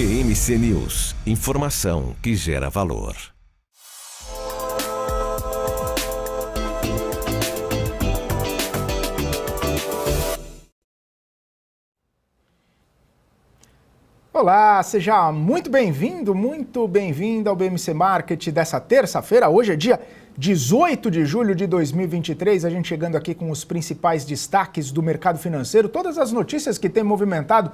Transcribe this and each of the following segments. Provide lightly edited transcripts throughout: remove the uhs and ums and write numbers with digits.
BMC News, informação que gera valor. Olá, seja muito bem-vindo, muito bem-vinda ao BMC Market dessa terça-feira. Hoje é dia 18 de julho de 2023, a gente chegando aqui com os principais destaques do mercado financeiro, todas as notícias que têm movimentado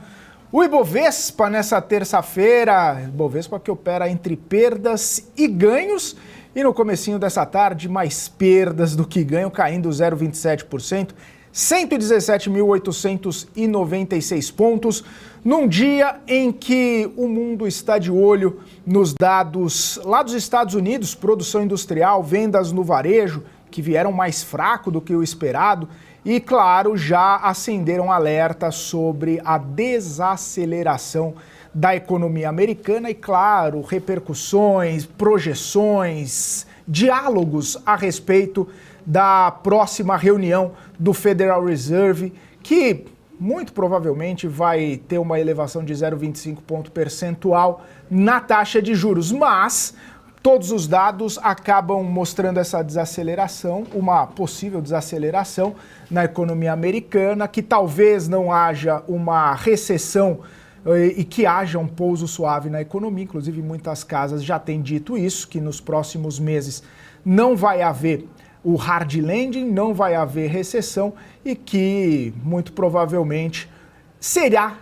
o Ibovespa nessa terça-feira. Ibovespa que opera entre perdas e ganhos, e no comecinho dessa tarde mais perdas do que ganho, caindo 0,27%. 117.896 pontos, num dia em que o mundo está de olho nos dados lá dos Estados Unidos, produção industrial, vendas no varejo, que vieram mais fraco do que o esperado, e, claro, já acenderam alerta sobre a desaceleração da economia americana e, claro, repercussões, projeções, diálogos a respeito da próxima reunião do Federal Reserve, que muito provavelmente vai ter uma elevação de 0,25 ponto percentual na taxa de juros, mas todos os dados acabam mostrando essa desaceleração, uma possível desaceleração na economia americana, que talvez não haja uma recessão e que haja um pouso suave na economia. Inclusive, muitas casas já têm dito isso, que nos próximos meses não vai haver o hard landing, não vai haver recessão e que muito provavelmente será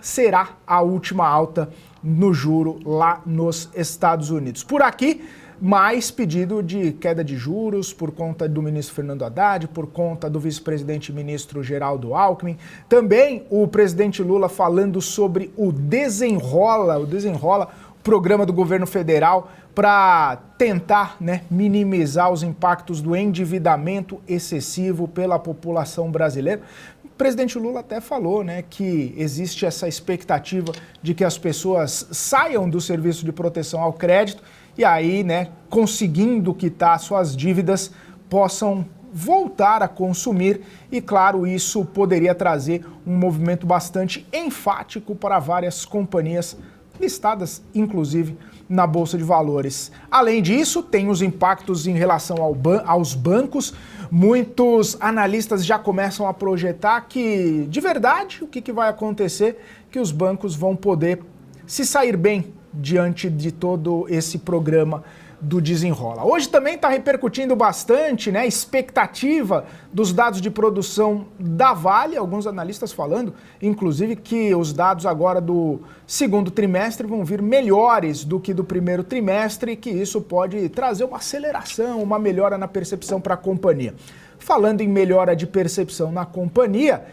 a última alta no juro lá nos Estados Unidos. Por aqui, mais pedido de queda de juros por conta do ministro Fernando Haddad, por conta do vice-presidente e ministro Geraldo Alckmin. Também o presidente Lula falando sobre o Desenrola, programa do governo federal para tentar, minimizar os impactos do endividamento excessivo pela população brasileira. O presidente Lula até falou, que existe essa expectativa de que as pessoas saiam do serviço de proteção ao crédito e aí, conseguindo quitar suas dívidas, possam voltar a consumir e, claro, isso poderia trazer um movimento bastante enfático para várias companhias listadas, inclusive, na Bolsa de Valores. Além disso, tem os impactos em relação aos bancos. Muitos analistas já começam a projetar que, de verdade, o que vai acontecer? Que os bancos vão poder se sair bem diante de todo esse programa do Desenrola. Hoje também está repercutindo bastante, a expectativa dos dados de produção da Vale, alguns analistas falando, inclusive, que os dados agora do segundo trimestre vão vir melhores do que do primeiro trimestre e que isso pode trazer uma aceleração, uma melhora na percepção para a companhia. Falando em melhora de percepção na companhia,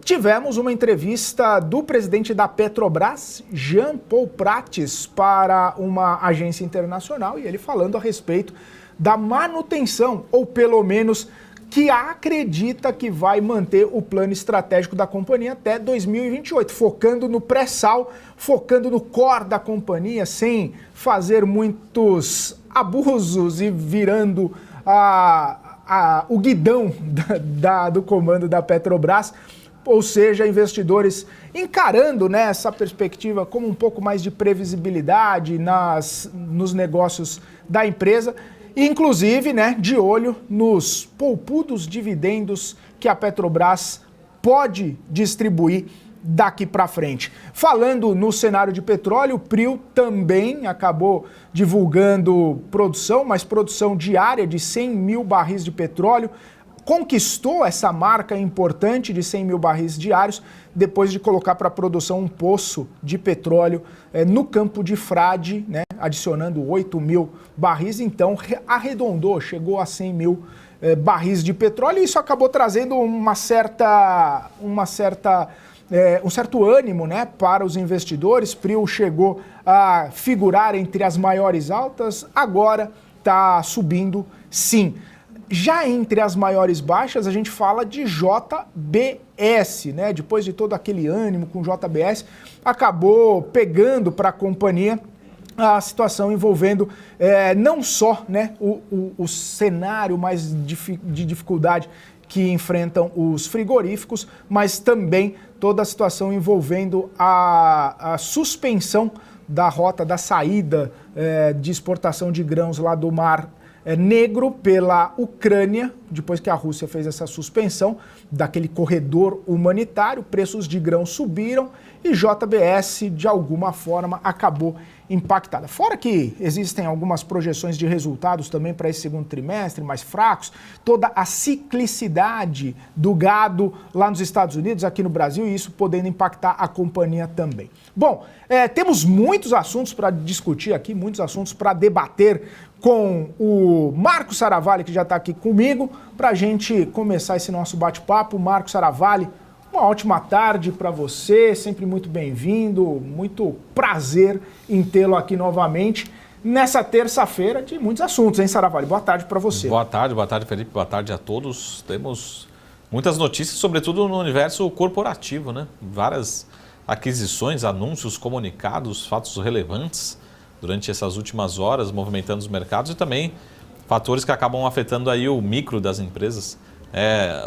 tivemos uma entrevista do presidente da Petrobras, Jean Paul Prates, para uma agência internacional, e ele falando a respeito da manutenção, ou pelo menos que acredita que vai manter o plano estratégico da companhia até 2028, focando no pré-sal, focando no core da companhia, sem fazer muitos abusos e virando o guidão do comando da Petrobras. Ou seja, investidores encarando essa perspectiva como um pouco mais de previsibilidade nos negócios da empresa, e inclusive de olho nos poupudos dividendos que a Petrobras pode distribuir daqui para frente. Falando no cenário de petróleo, o PRIO também acabou divulgando produção, mas produção diária de 100 mil barris de petróleo, conquistou essa marca importante de 100 mil barris diários depois de colocar para produção um poço de petróleo no campo de Frade, adicionando 8 mil barris, então arredondou, chegou a 100 mil barris de petróleo, e isso acabou trazendo um certo ânimo para os investidores. PRIO chegou a figurar entre as maiores altas, agora está subindo sim. Já entre as maiores baixas, a gente fala de JBS, Depois de todo aquele ânimo com JBS, acabou pegando para a companhia a situação envolvendo não só o cenário mais de dificuldade que enfrentam os frigoríficos, mas também toda a situação envolvendo a suspensão da rota da saída de exportação de grãos lá do Mar Negro pela Ucrânia, depois que a Rússia fez essa suspensão daquele corredor humanitário, preços de grãos subiram e JBS, de alguma forma, acabou impactada. Fora que existem algumas projeções de resultados também para esse segundo trimestre, mais fracos, toda a ciclicidade do gado lá nos Estados Unidos, aqui no Brasil, e isso podendo impactar a companhia também. Bom, temos muitos assuntos para discutir aqui, muitos assuntos para debater com o Marco Saravalli, que já está aqui comigo, para a gente começar esse nosso bate-papo. Marco Saravalli, uma ótima tarde para você, sempre muito bem-vindo, muito prazer em tê-lo aqui novamente nessa terça-feira de muitos assuntos, hein, Saravalli? Boa tarde para você. Boa tarde, Felipe, boa tarde a todos. Temos muitas notícias, sobretudo no universo corporativo, né? Várias aquisições, anúncios, comunicados, fatos relevantes durante essas últimas horas, movimentando os mercados e também fatores que acabam afetando aí o micro das empresas.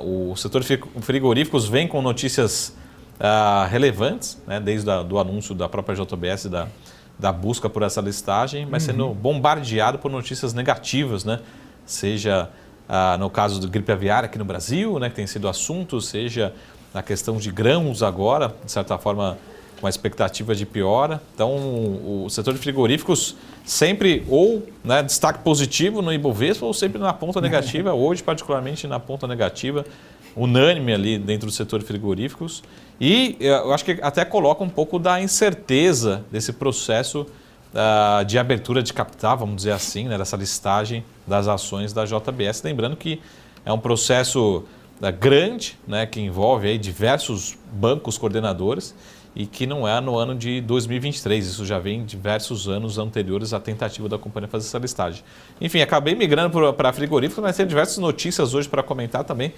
O setor frigoríficos vem com notícias relevantes, né, desde do anúncio da própria JBS da busca por essa listagem, mas sendo bombardeado por notícias negativas, né, seja no caso do gripe aviária aqui no Brasil, né, que tem sido assunto, seja na questão de grãos agora, de certa forma com a expectativa de piora. Então, o setor de frigoríficos sempre ou destaque positivo no Ibovespa ou sempre na ponta negativa, hoje particularmente na ponta negativa, unânime ali dentro do setor de frigoríficos. E eu acho que até coloca um pouco da incerteza desse processo de abertura de capital, vamos dizer assim, né, dessa listagem das ações da JBS. Lembrando que é um processo grande, né, que envolve aí diversos bancos coordenadores, e que não é no ano de 2023, isso já vem diversos anos anteriores à tentativa da companhia fazer essa listagem. Enfim, acabei migrando para frigorífico, mas tem diversas notícias hoje para comentar também,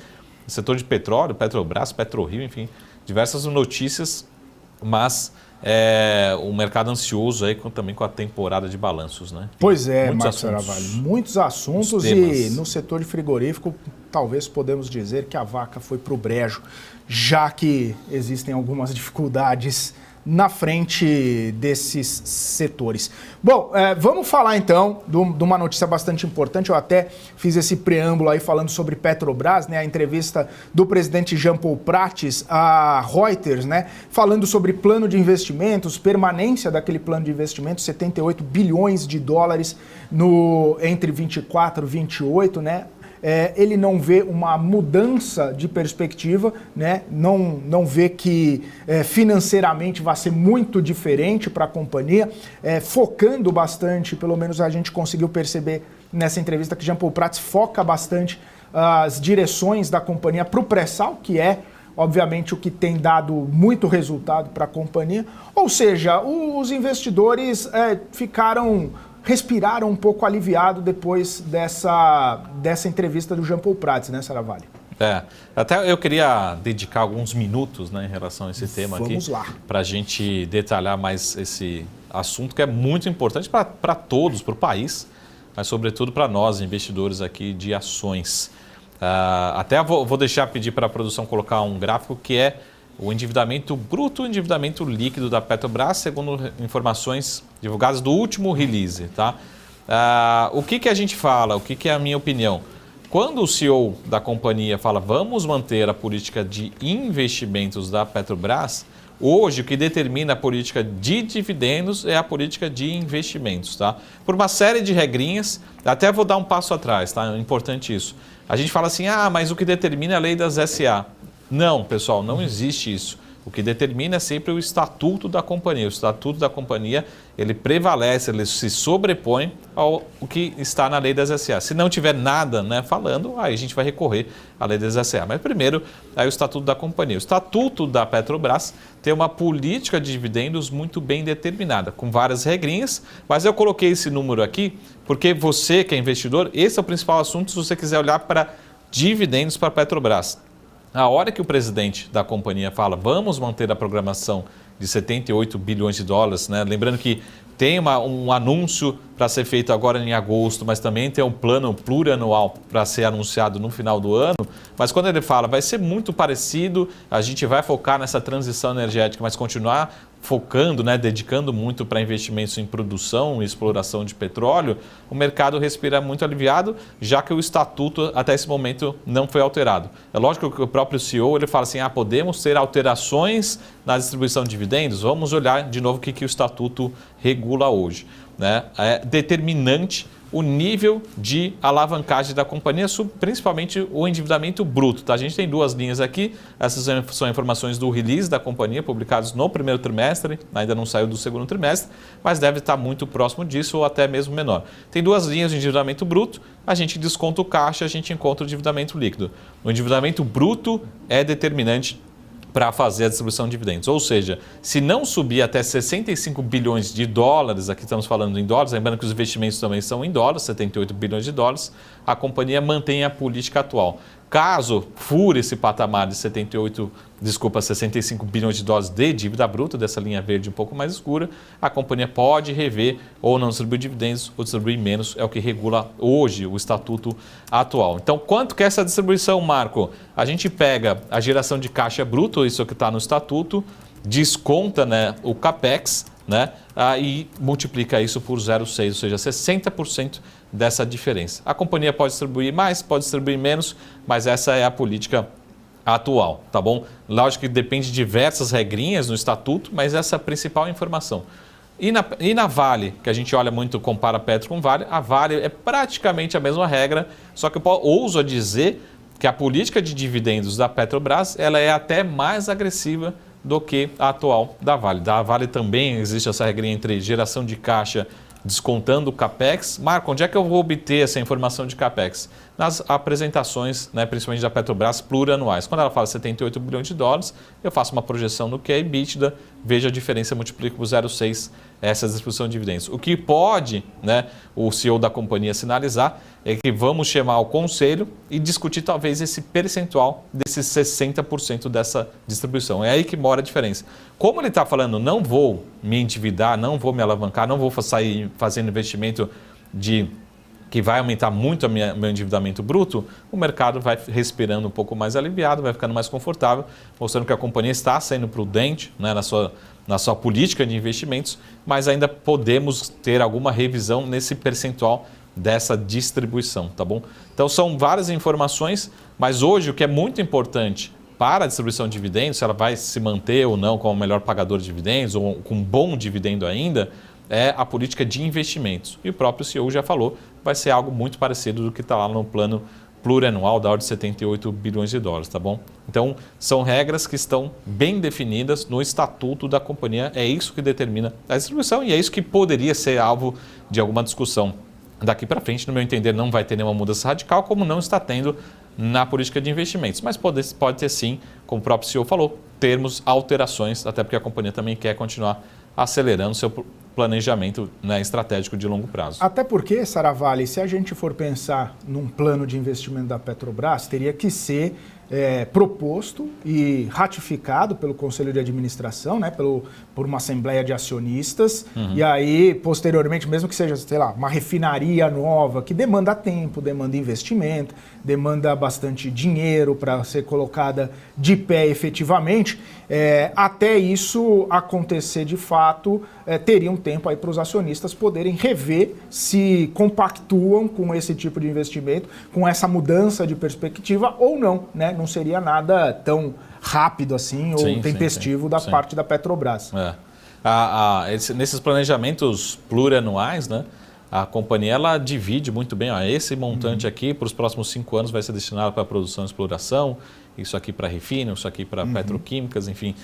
no setor de petróleo, Petrobras, PetroRio, enfim, diversas notícias, mas o mercado ansioso aí também com a temporada de balanços, né? Pois é, Marco Saravalli, muitos assuntos e no setor de frigorífico talvez podemos dizer que a vaca foi para o brejo, já que existem algumas dificuldades na frente desses setores. Bom, vamos falar então de uma notícia bastante importante. Eu até fiz esse preâmbulo aí falando sobre Petrobras, né? A entrevista do presidente Jean Paul Prates à Reuters, né? Falando sobre plano de investimentos, permanência daquele plano de investimentos, 78 bilhões de dólares entre 24 e 28, né? Ele não vê uma mudança de perspectiva, né? Não vê que financeiramente vai ser muito diferente para a companhia, focando bastante, pelo menos a gente conseguiu perceber nessa entrevista que Jean Paul Prates foca bastante as direções da companhia para o pré-sal, que é obviamente o que tem dado muito resultado para a companhia. Ou seja, os investidores respiraram um pouco aliviado depois dessa entrevista do Jean Paul Prates, né, Saravalli? Até eu queria dedicar alguns minutos, né, em relação a esse tema aqui. Vamos lá. Para a gente detalhar mais esse assunto que é muito importante para todos, para o país, mas sobretudo para nós, investidores aqui de ações. Até vou pedir para a produção colocar um gráfico que é o endividamento bruto e o endividamento líquido da Petrobras, segundo informações divulgadas do último release. Tá? O que a gente fala, o que é a minha opinião? Quando o CEO da companhia fala vamos manter a política de investimentos da Petrobras, hoje o que determina a política de dividendos é a política de investimentos. Tá? Por uma série de regrinhas, até vou dar um passo atrás, tá? É importante isso. A gente fala assim, mas o que determina é a lei das SA. Não, pessoal, não existe isso. O que determina é sempre o estatuto da companhia. O estatuto da companhia, ele prevalece, ele se sobrepõe ao que está na lei das SA. Se não tiver nada, né, falando, aí a gente vai recorrer à lei das SA. Mas primeiro, aí o estatuto da companhia. O estatuto da Petrobras tem uma política de dividendos muito bem determinada, com várias regrinhas, mas eu coloquei esse número aqui porque você que é investidor, esse é o principal assunto se você quiser olhar para dividendos para a Petrobras. A hora que o presidente da companhia fala vamos manter a programação de 78 bilhões de dólares, né? Lembrando que tem um anúncio para ser feito agora em agosto, mas também tem um plano plurianual para ser anunciado no final do ano. Mas quando ele fala vai ser muito parecido, a gente vai focar nessa transição energética, mas continuar focando, né, dedicando muito para investimentos em produção e exploração de petróleo, o mercado respira muito aliviado, já que o estatuto até esse momento não foi alterado. É lógico que o próprio CEO ele fala assim, podemos ter alterações na distribuição de dividendos, vamos olhar de novo o que o estatuto regula hoje. Né? É determinante o nível de alavancagem da companhia, principalmente o endividamento bruto. Tá? A gente tem duas linhas aqui, essas são informações do release da companhia, publicados no primeiro trimestre, ainda não saiu do segundo trimestre, mas deve estar muito próximo disso ou até mesmo menor. Tem duas linhas de endividamento bruto, a gente desconta o caixa, a gente encontra o endividamento líquido. O endividamento bruto é determinante para fazer a distribuição de dividendos. Ou seja, se não subir até 65 bilhões de dólares, aqui estamos falando em dólares, lembrando que os investimentos também são em dólares, 78 bilhões de dólares, a companhia mantém a política atual. Caso fure esse patamar de 65 bilhões de dólares de dívida bruta, dessa linha verde um pouco mais escura, a companhia pode rever ou não distribuir dividendos ou distribuir menos, é o que regula hoje o estatuto atual. Então, quanto que é essa distribuição, Marco? A gente pega a geração de caixa bruto, isso que está no estatuto, desconta, né, o CAPEX, né, e multiplica isso por 0,6, ou seja, 60% dessa diferença. A companhia pode distribuir mais, pode distribuir menos, mas essa é a política atual, tá bom? Lógico que depende de diversas regrinhas no estatuto, mas essa é a principal informação. E na Vale, que a gente olha muito, compara a Petro com Vale, a Vale é praticamente a mesma regra, só que eu ouso dizer que a política de dividendos da Petrobras ela é até mais agressiva do que a atual da Vale. Da Vale também existe essa regrinha entre geração de caixa descontando o CAPEX. Marco, onde é que eu vou obter essa informação de CAPEX? Nas apresentações, né, principalmente da Petrobras, plurianuais. Quando ela fala 78 bilhões de dólares, eu faço uma projeção do que é EBITDA, vejo a diferença, multiplico por 0,6 essa distribuição de dividendos. O que pode, né, o CEO da companhia sinalizar é que vamos chamar o conselho e discutir talvez esse percentual desses 60% dessa distribuição. É aí que mora a diferença. Como ele está falando, não vou me endividar, não vou me alavancar, não vou sair fazendo investimento que vai aumentar muito meu endividamento bruto, o mercado vai respirando um pouco mais aliviado, vai ficando mais confortável, mostrando que a companhia está sendo prudente, né, na sua política de investimentos, mas ainda podemos ter alguma revisão nesse percentual dessa distribuição, tá bom? Então são várias informações, mas hoje o que é muito importante para a distribuição de dividendos, se ela vai se manter ou não como o melhor pagador de dividendos ou com um bom dividendo ainda, é a política de investimentos. E o próprio CEO já falou, vai ser algo muito parecido do que está lá no plano plurianual da ordem de 78 bilhões de dólares, tá bom? Então, são regras que estão bem definidas no estatuto da companhia, é isso que determina a distribuição e é isso que poderia ser alvo de alguma discussão. Daqui para frente, no meu entender, não vai ter nenhuma mudança radical, como não está tendo na política de investimentos. Mas pode ter sim, como o próprio CEO falou, termos alterações, até porque a companhia também quer continuar acelerando seu planejamento, né, estratégico de longo prazo. Até porque, Saravalli, se a gente for pensar num plano de investimento da Petrobras, teria que ser proposto e ratificado pelo Conselho de Administração, né, por uma Assembleia de Acionistas, e aí, posteriormente, mesmo que seja, sei lá, uma refinaria nova, que demanda tempo, demanda investimento, demanda bastante dinheiro para ser colocada de pé efetivamente, até isso acontecer de fato, teria um tempo aí para os acionistas poderem rever se compactuam com esse tipo de investimento, com essa mudança de perspectiva ou não, né? Não seria nada tão rápido assim ou tempestivo da parte da Petrobras. Nesses planejamentos plurianuais, né, a companhia ela divide muito bem, esse montante aqui para os próximos 5 anos vai ser destinado para produção e exploração, isso aqui para refino, isso aqui para petroquímicas, enfim.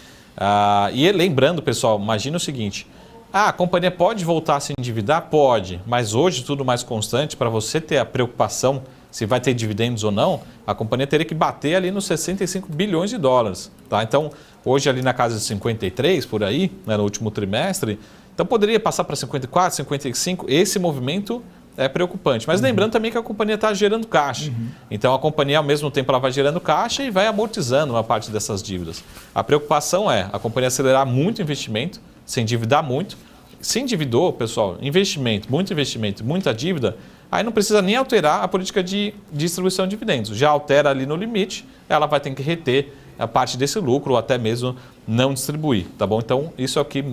E lembrando, pessoal, imagina o seguinte, a companhia pode voltar a se endividar? Pode, mas hoje tudo mais constante, para você ter a preocupação se vai ter dividendos ou não, a companhia teria que bater ali nos 65 bilhões de dólares. Tá? Então, hoje ali na casa de 53, por aí, né, no último trimestre, então poderia passar para 54, 55, esse movimento é preocupante. Mas lembrando também que a companhia está gerando caixa. Então, a companhia, ao mesmo tempo, ela vai gerando caixa e vai amortizando uma parte dessas dívidas. A preocupação é a companhia acelerar muito o investimento, se endividar muito. Se endividou, pessoal, investimento, muita dívida, aí não precisa nem alterar a política de distribuição de dividendos. Já altera ali no limite, ela vai ter que reter a parte desse lucro ou até mesmo não distribuir, tá bom? Então, isso é o que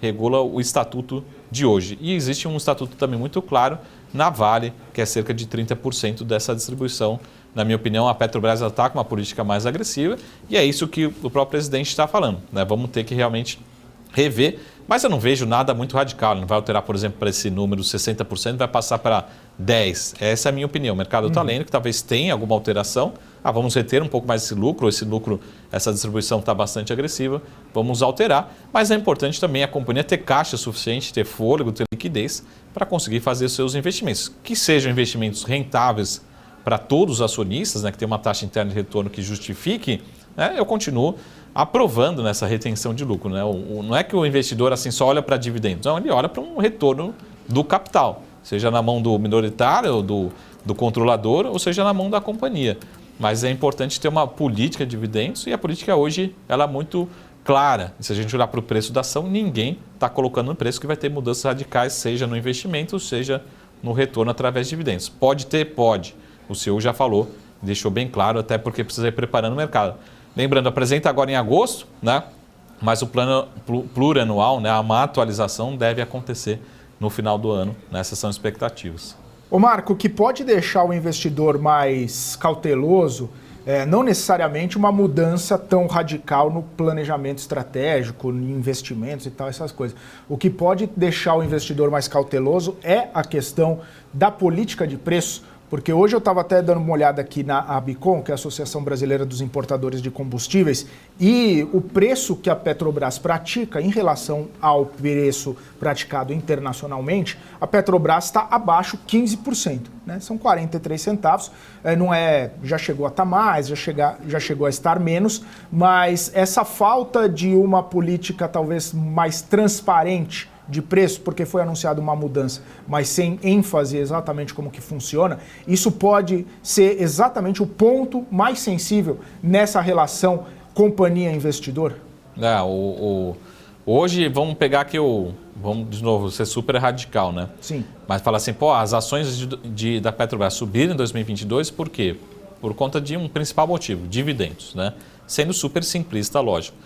regula o estatuto de hoje. E existe um estatuto também muito claro na Vale, que é cerca de 30% dessa distribuição. Na minha opinião, a Petrobras está com uma política mais agressiva e é isso que o próprio presidente está falando, né? Vamos ter que realmente rever, mas eu não vejo nada muito radical. Ele não vai alterar, por exemplo, para esse número 60%, vai passar para 10%. Essa é a minha opinião. O mercado está lendo que talvez tenha alguma alteração. Vamos reter um pouco mais esse lucro, essa distribuição está bastante agressiva, vamos alterar. Mas é importante também a companhia ter caixa suficiente, ter fôlego, ter liquidez para conseguir fazer seus investimentos. Que sejam investimentos rentáveis para todos os acionistas, né, que tem uma taxa interna de retorno que justifique, né, eu continuo aprovando nessa retenção de lucro. Né? Não é que o investidor assim só olha para dividendos, não, ele olha para um retorno do capital, seja na mão do minoritário, ou do controlador, ou seja na mão da companhia. Mas é importante ter uma política de dividendos e a política hoje ela é muito clara. Se a gente olhar para o preço da ação, ninguém está colocando no preço que vai ter mudanças radicais, seja no investimento, seja no retorno através de dividendos. Pode ter? Pode. O CEO já falou, deixou bem claro, até porque precisa ir preparando o mercado. Lembrando, apresenta agora em agosto, né? Mas o plano plurianual, né? Uma atualização deve acontecer no final do ano. Essas são expectativas. Ô Marco, o que pode deixar o investidor mais cauteloso não necessariamente uma mudança tão radical no planejamento estratégico, em investimentos e tal, essas coisas. O que pode deixar o investidor mais cauteloso é a questão da política de preço, porque hoje eu estava até dando uma olhada aqui na ABICOM, que é a Associação Brasileira dos Importadores de Combustíveis, e o preço que a Petrobras pratica em relação ao preço praticado internacionalmente, a Petrobras está abaixo 15%, né? São 43 centavos, já chegou a estar mais, já chegou a estar menos, mas essa falta de uma política talvez mais transparente de preço, porque foi anunciada uma mudança, mas sem ênfase exatamente como que funciona, isso pode ser exatamente o ponto mais sensível nessa relação companhia-investidor? Hoje, vamos pegar aqui vamos de novo ser super radical, né? Sim. Mas falar assim, as ações da Petrobras subiram em 2022, por quê? Por conta de um principal motivo, dividendos, né? Sendo super simplista, lógico.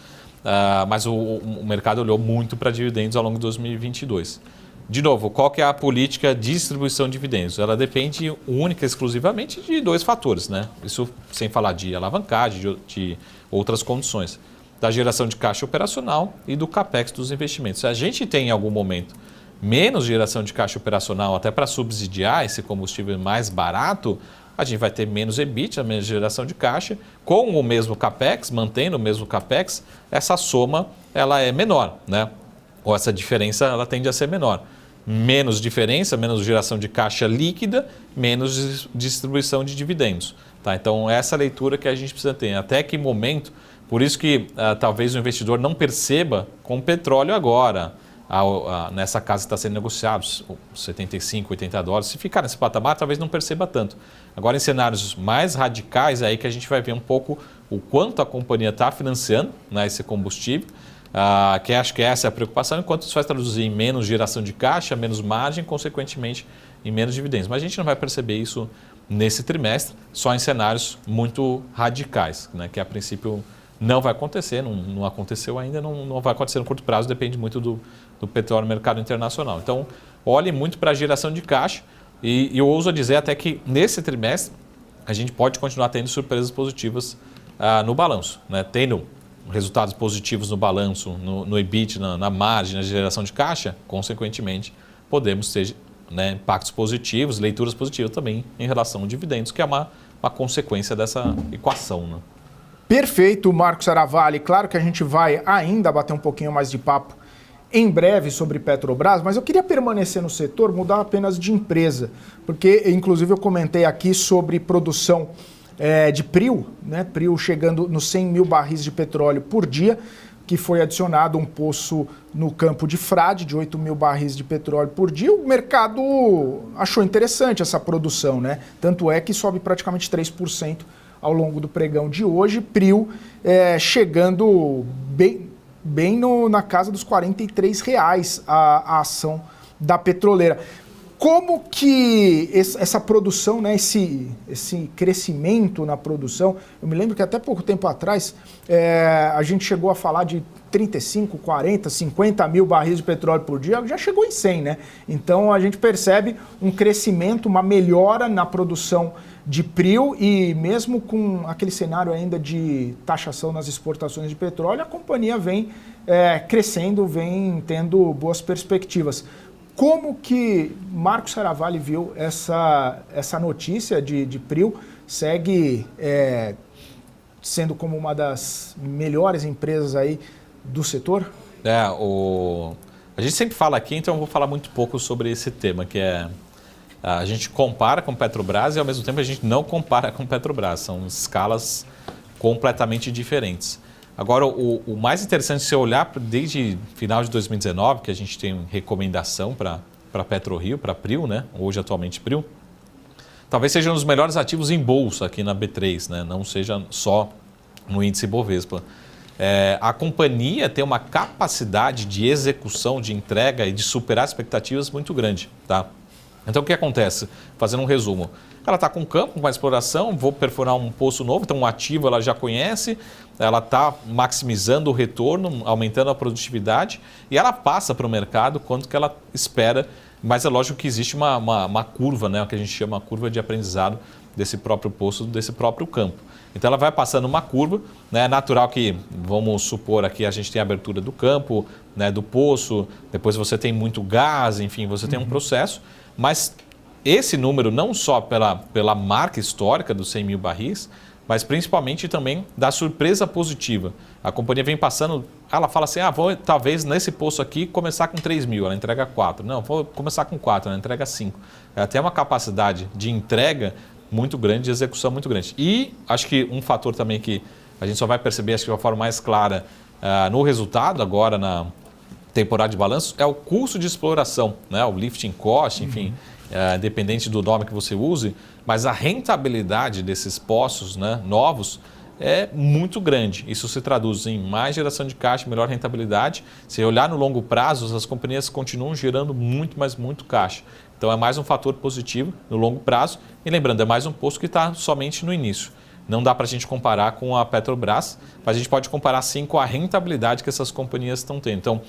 Mas o mercado olhou muito para dividendos ao longo de 2022. De novo, qual que é a política de distribuição de dividendos? Ela depende única e exclusivamente de dois fatores, né? Isso sem falar de alavancagem, de outras condições. Da geração de caixa operacional e do capex dos investimentos. Se a gente tem em algum momento menos geração de caixa operacional até para subsidiar esse combustível mais barato, a gente vai ter menos EBITDA, menos geração de caixa, com o mesmo capex, mantendo o mesmo capex, essa soma ela é menor, né? Ou essa diferença ela tende a ser menor. Menos diferença, menos geração de caixa líquida, menos distribuição de dividendos. Tá? Então, essa leitura que a gente precisa ter. Até que momento, por isso que talvez o investidor não perceba com o petróleo agora, nessa casa que está sendo negociado, 75, 80 dólares, se ficar nesse patamar, talvez não perceba tanto. Agora, em cenários mais radicais, é aí que a gente vai ver um pouco o quanto a companhia está financiando, né, esse combustível, que acho que essa é a preocupação, enquanto isso vai traduzir em menos geração de caixa, menos margem, consequentemente em menos dividendos. Mas a gente não vai perceber isso nesse trimestre, só em cenários muito radicais, né, que a princípio não vai acontecer, não aconteceu ainda, não vai acontecer no curto prazo, depende muito do petróleo no mercado internacional. Então, olhe muito para a geração de caixa e eu ouso dizer até que nesse trimestre a gente pode continuar tendo surpresas positivas no balanço, né? Tendo resultados positivos no balanço, no EBIT, na margem, na geração de caixa, consequentemente, podemos ter, né, impactos positivos, leituras positivas também em relação a dividendos, que é uma consequência dessa equação, né? Perfeito, Marcos Aravalli. Claro que a gente vai ainda bater um pouquinho mais de papo em breve sobre Petrobras, mas eu queria permanecer no setor, mudar apenas de empresa, porque inclusive eu comentei aqui sobre produção de PRIO, né? PRIO chegando nos 100 mil barris de petróleo por dia, que foi adicionado um poço no campo de Frade, de 8 mil barris de petróleo por dia. O mercado achou interessante essa produção, né? Tanto é que sobe praticamente 3% ao longo do pregão de hoje. PRIO chegando bem na casa dos R$ 43 a ação da petroleira. Como que essa produção, né, esse crescimento na produção, eu me lembro que até pouco tempo atrás a gente chegou a falar de 35, 40, 50 mil barris de petróleo por dia, já chegou em 100, né? Então a gente percebe um crescimento, uma melhora na produção de PRIO e mesmo com aquele cenário ainda de taxação nas exportações de petróleo, a companhia vem crescendo, vem tendo boas perspectivas. Como que Marcos Seravalli viu essa notícia de PRIO? Segue sendo como uma das melhores empresas aí do setor? A gente sempre fala aqui, então eu vou falar muito pouco sobre esse tema, que a gente compara com Petrobras e ao mesmo tempo a gente não compara com Petrobras. São escalas completamente diferentes. Agora, o mais interessante, se você olhar desde final de 2019, que a gente tem recomendação para PetroRio, para PRIO, né? Hoje atualmente PRIO, talvez seja um dos melhores ativos em bolsa aqui na B3, né? Não seja só no índice Bovespa. A companhia tem uma capacidade de execução, de entrega e de superar expectativas muito grande, tá? Então, o que acontece? Fazendo um resumo. Ela está com um campo, com uma exploração, vou perfurar um poço novo, então um ativo ela já conhece, ela está maximizando o retorno, aumentando a produtividade e ela passa para o mercado quanto que ela espera, mas é lógico que existe uma curva, né, o que a gente chama de curva de aprendizado desse próprio poço, desse próprio campo. Então ela vai passando uma curva, né, é natural que, vamos supor aqui, a gente tem a abertura do campo, né, do poço, depois você tem muito gás, enfim, você tem um processo, mas esse número não só pela marca histórica dos 100 mil barris, mas principalmente também da surpresa positiva. A companhia vem passando, ela fala assim, vou talvez nesse poço aqui começar com 3 mil, ela entrega 4. Não, vou começar com 4, ela entrega 5. Ela tem uma capacidade de entrega muito grande, de execução muito grande. E acho que um fator também que a gente só vai perceber, acho que de uma forma mais clara no resultado, agora na temporada de balanço, é o custo de exploração, né? O lifting cost, enfim, independente do nome que você use, mas a rentabilidade desses poços, né, novos é muito grande. Isso se traduz em mais geração de caixa, melhor rentabilidade. Se olhar no longo prazo, as companhias continuam gerando muito, mas muito caixa. Então é mais um fator positivo no longo prazo. E lembrando, é mais um posto que está somente no início. Não dá para a gente comparar com a Petrobras, mas a gente pode comparar sim com a rentabilidade que essas companhias estão tendo. Então,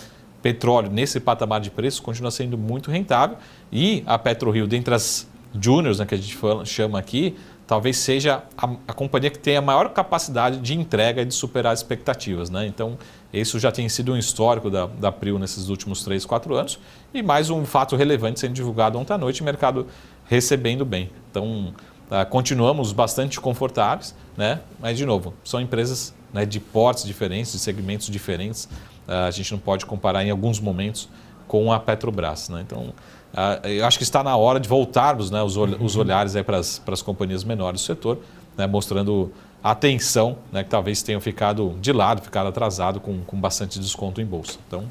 petróleo nesse patamar de preço continua sendo muito rentável e a PetroRio, dentre as juniors, né, que a gente chama aqui, talvez seja a companhia que tem a maior capacidade de entrega e de superar as expectativas, né? Então, isso já tem sido um histórico da PRIO nesses últimos 3, 4 anos e mais um fato relevante sendo divulgado ontem à noite, o mercado recebendo bem. Então, continuamos bastante confortáveis, né? Mas, de novo, são empresas, né, de portes diferentes, de segmentos diferentes. A gente não pode comparar em alguns momentos com a Petrobras, né? Então, eu acho que está na hora de voltarmos, né, os olhares para as companhias menores do setor, né, mostrando atenção, né, que talvez tenham ficado de lado, ficado atrasado com bastante desconto em bolsa. Então,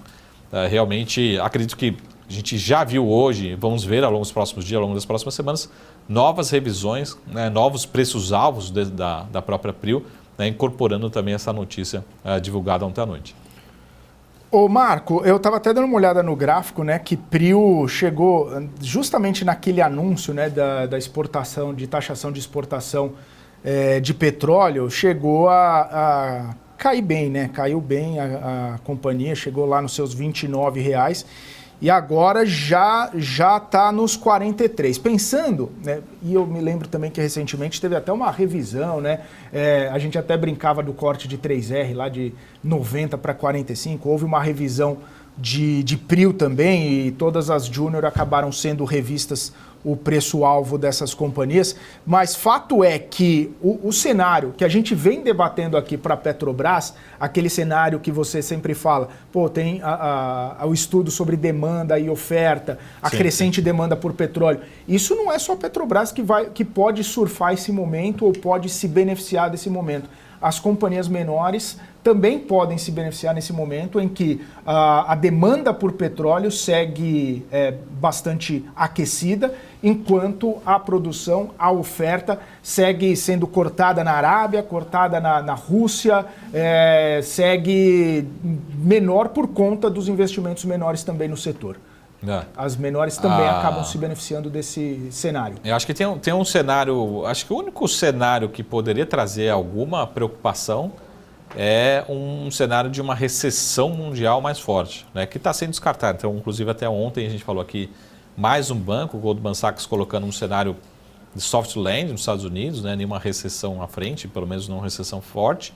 realmente, acredito que a gente já viu hoje, vamos ver ao longo dos próximos dias, ao longo das próximas semanas, novas revisões, né, novos preços-alvos da própria PRIO, né, incorporando também essa notícia divulgada ontem à noite. Ô Marco, eu estava até dando uma olhada no gráfico, né, que PRIO chegou justamente naquele anúncio, né, da exportação, de taxação de exportação de petróleo, chegou a cair bem, né, caiu bem a companhia, chegou lá nos seus R$29 e agora já está nos 43. Pensando, né, e eu me lembro também que recentemente teve até uma revisão, né, a gente até brincava do corte de 3R lá de 90 para 45, houve uma revisão de PRIO também e todas as júnior acabaram sendo revistas o preço-alvo dessas companhias, mas fato é que o cenário que a gente vem debatendo aqui para a Petrobras, aquele cenário que você sempre fala, tem o estudo sobre demanda e oferta, a crescente demanda por petróleo, isso não é só a Petrobras que pode surfar esse momento ou pode se beneficiar desse momento. As companhias menores também podem se beneficiar nesse momento em que a demanda por petróleo segue bastante aquecida, enquanto a produção, a oferta segue sendo cortada na Arábia, cortada na Rússia, segue menor por conta dos investimentos menores também no setor. As menores também acabam se beneficiando desse cenário. Eu acho que tem um cenário, acho que o único cenário que poderia trazer alguma preocupação é um cenário de uma recessão mundial mais forte, né, que está sendo descartado. Então, inclusive, até ontem a gente falou aqui, mais um banco, o Goldman Sachs, colocando um cenário de soft landing nos Estados Unidos, né, nenhuma recessão à frente, pelo menos não uma recessão forte,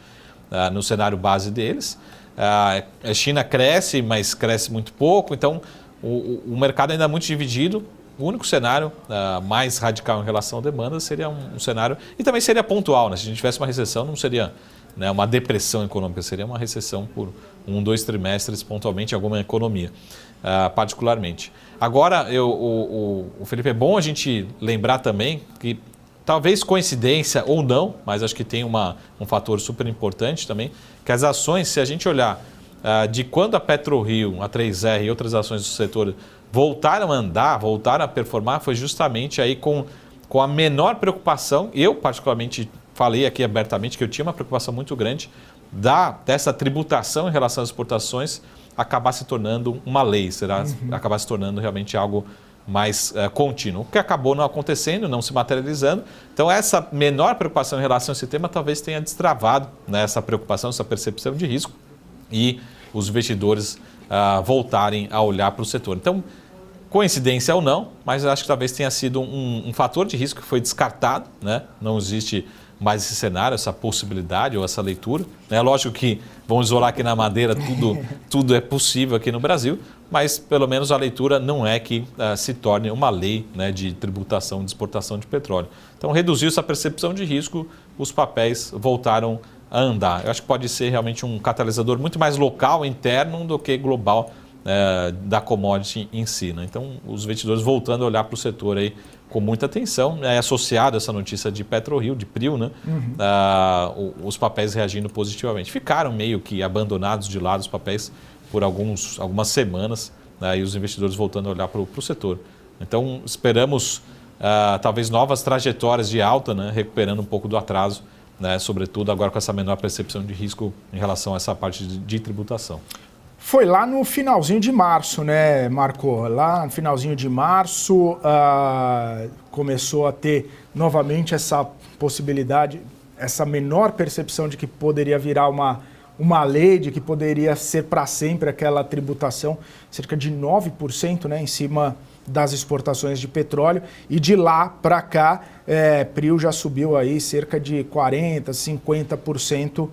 no cenário base deles. A China cresce, mas cresce muito pouco, então o mercado ainda é muito dividido. O único cenário mais radical em relação à demanda seria um cenário, e também seria pontual, né? Se a gente tivesse uma recessão, não seria, né, uma depressão econômica, seria uma recessão por 1, 2 trimestres pontualmente em alguma economia, particularmente. Agora, o Felipe, é bom a gente lembrar também que, talvez coincidência ou não, mas acho que tem um fator super importante também, que as ações, se a gente olhar de quando a PetroRio, a 3R e outras ações do setor voltaram a andar, voltaram a performar, foi justamente aí com a menor preocupação. Eu, particularmente, falei aqui abertamente que eu tinha uma preocupação muito grande dessa tributação em relação às exportações acabar se tornando uma lei, acabar se tornando realmente algo mais contínuo, o que acabou não acontecendo, não se materializando. Então, essa menor preocupação em relação a esse tema talvez tenha destravado, né, essa preocupação, essa percepção de risco e os investidores voltarem a olhar para o setor. Então, coincidência ou não, mas eu acho que talvez tenha sido um fator de risco que foi descartado, né? Não existe mais esse cenário, essa possibilidade ou essa leitura. É lógico que, vamos isolar aqui na Madeira, tudo é possível aqui no Brasil, mas pelo menos a leitura não é que se torne uma lei, né, de tributação de exportação de petróleo. Então, reduziu essa percepção de risco, os papéis voltaram a andar. Eu acho que pode ser realmente um catalisador muito mais local, interno, do que global da commodity em si, né? Então, os investidores voltando a olhar para o setor aí com muita atenção, associado a essa notícia de PetroRio, de PRIO, né? Os papéis reagindo positivamente. Ficaram meio que abandonados de lado os papéis por algumas semanas, né? E os investidores voltando a olhar para o setor. Então, esperamos talvez novas trajetórias de alta, né? Recuperando um pouco do atraso, né? Sobretudo agora com essa menor percepção de risco em relação a essa parte de tributação. Foi lá no finalzinho de março, né, Marco? Lá no finalzinho de março começou a ter novamente essa possibilidade, essa menor percepção de que poderia virar uma lei, de que poderia ser para sempre aquela tributação, cerca de 9%, né, em cima das exportações de petróleo. E de lá para cá, PRIO já subiu aí cerca de 40%, 50%.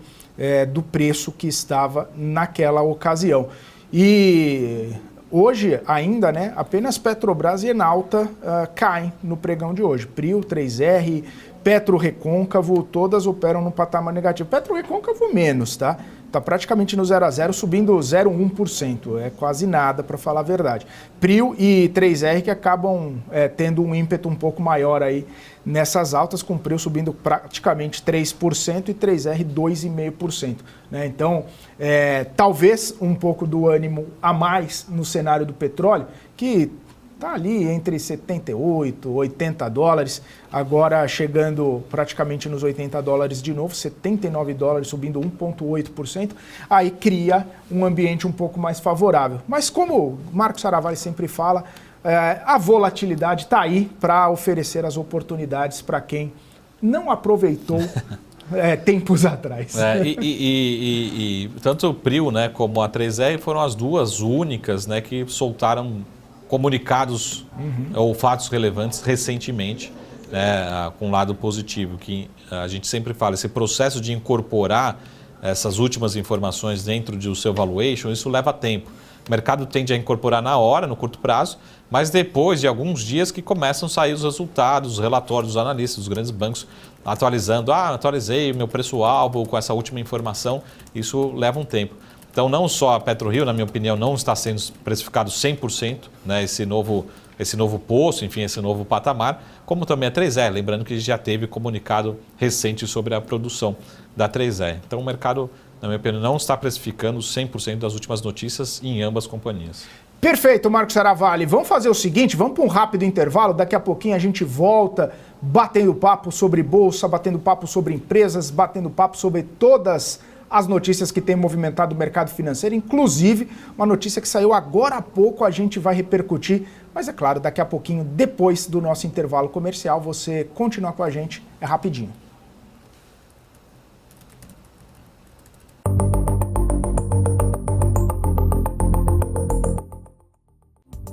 Do preço que estava naquela ocasião. E hoje ainda, né, apenas Petrobras e Enalta caem no pregão de hoje. PRIO, 3R, PetroRecôncavo, todas operam no patamar negativo. PetroRecôncavo menos, tá? Está praticamente no 0 a 0, subindo 0,1%. É quase nada, para falar a verdade. PRIO e 3R que acabam tendo um ímpeto um pouco maior aí nessas altas, com o PRIO subindo praticamente 3% e 3R 2,5%. Né? Então, talvez um pouco do ânimo a mais no cenário do petróleo, que está ali entre 78, 80 dólares, agora chegando praticamente nos 80 dólares de novo, 79 dólares, subindo 1,8%, aí cria um ambiente um pouco mais favorável. Mas como o Marco Saravalli sempre fala, a volatilidade está aí para oferecer as oportunidades para quem não aproveitou tempos atrás. E tanto o PRIO, né, como a 3R foram as duas únicas, né, que soltaram comunicados ou fatos relevantes recentemente, né, com um lado positivo, que a gente sempre fala, esse processo de incorporar essas últimas informações dentro do seu valuation, isso leva tempo. O mercado tende a incorporar na hora, no curto prazo, mas depois de alguns dias que começam a sair os resultados, os relatórios dos analistas, dos grandes bancos, atualizando, atualizei o meu preço-alvo com essa última informação, isso leva um tempo. Então, não só a PetroRio, na minha opinião, não está sendo precificado 100%, né, esse novo posto, enfim, esse novo patamar, como também a 3R, lembrando que já teve comunicado recente sobre a produção da 3R. Então, o mercado, na minha opinião, não está precificando 100% das últimas notícias em ambas companhias. Perfeito, Marco Saravalli. Vamos fazer o seguinte, vamos para um rápido intervalo, daqui a pouquinho a gente volta batendo papo sobre bolsa, batendo papo sobre empresas, batendo papo sobre todas as notícias que têm movimentado o mercado financeiro, inclusive uma notícia que saiu agora há pouco, a gente vai repercutir, mas é claro, daqui a pouquinho, depois do nosso intervalo comercial, você continua com a gente, é rapidinho.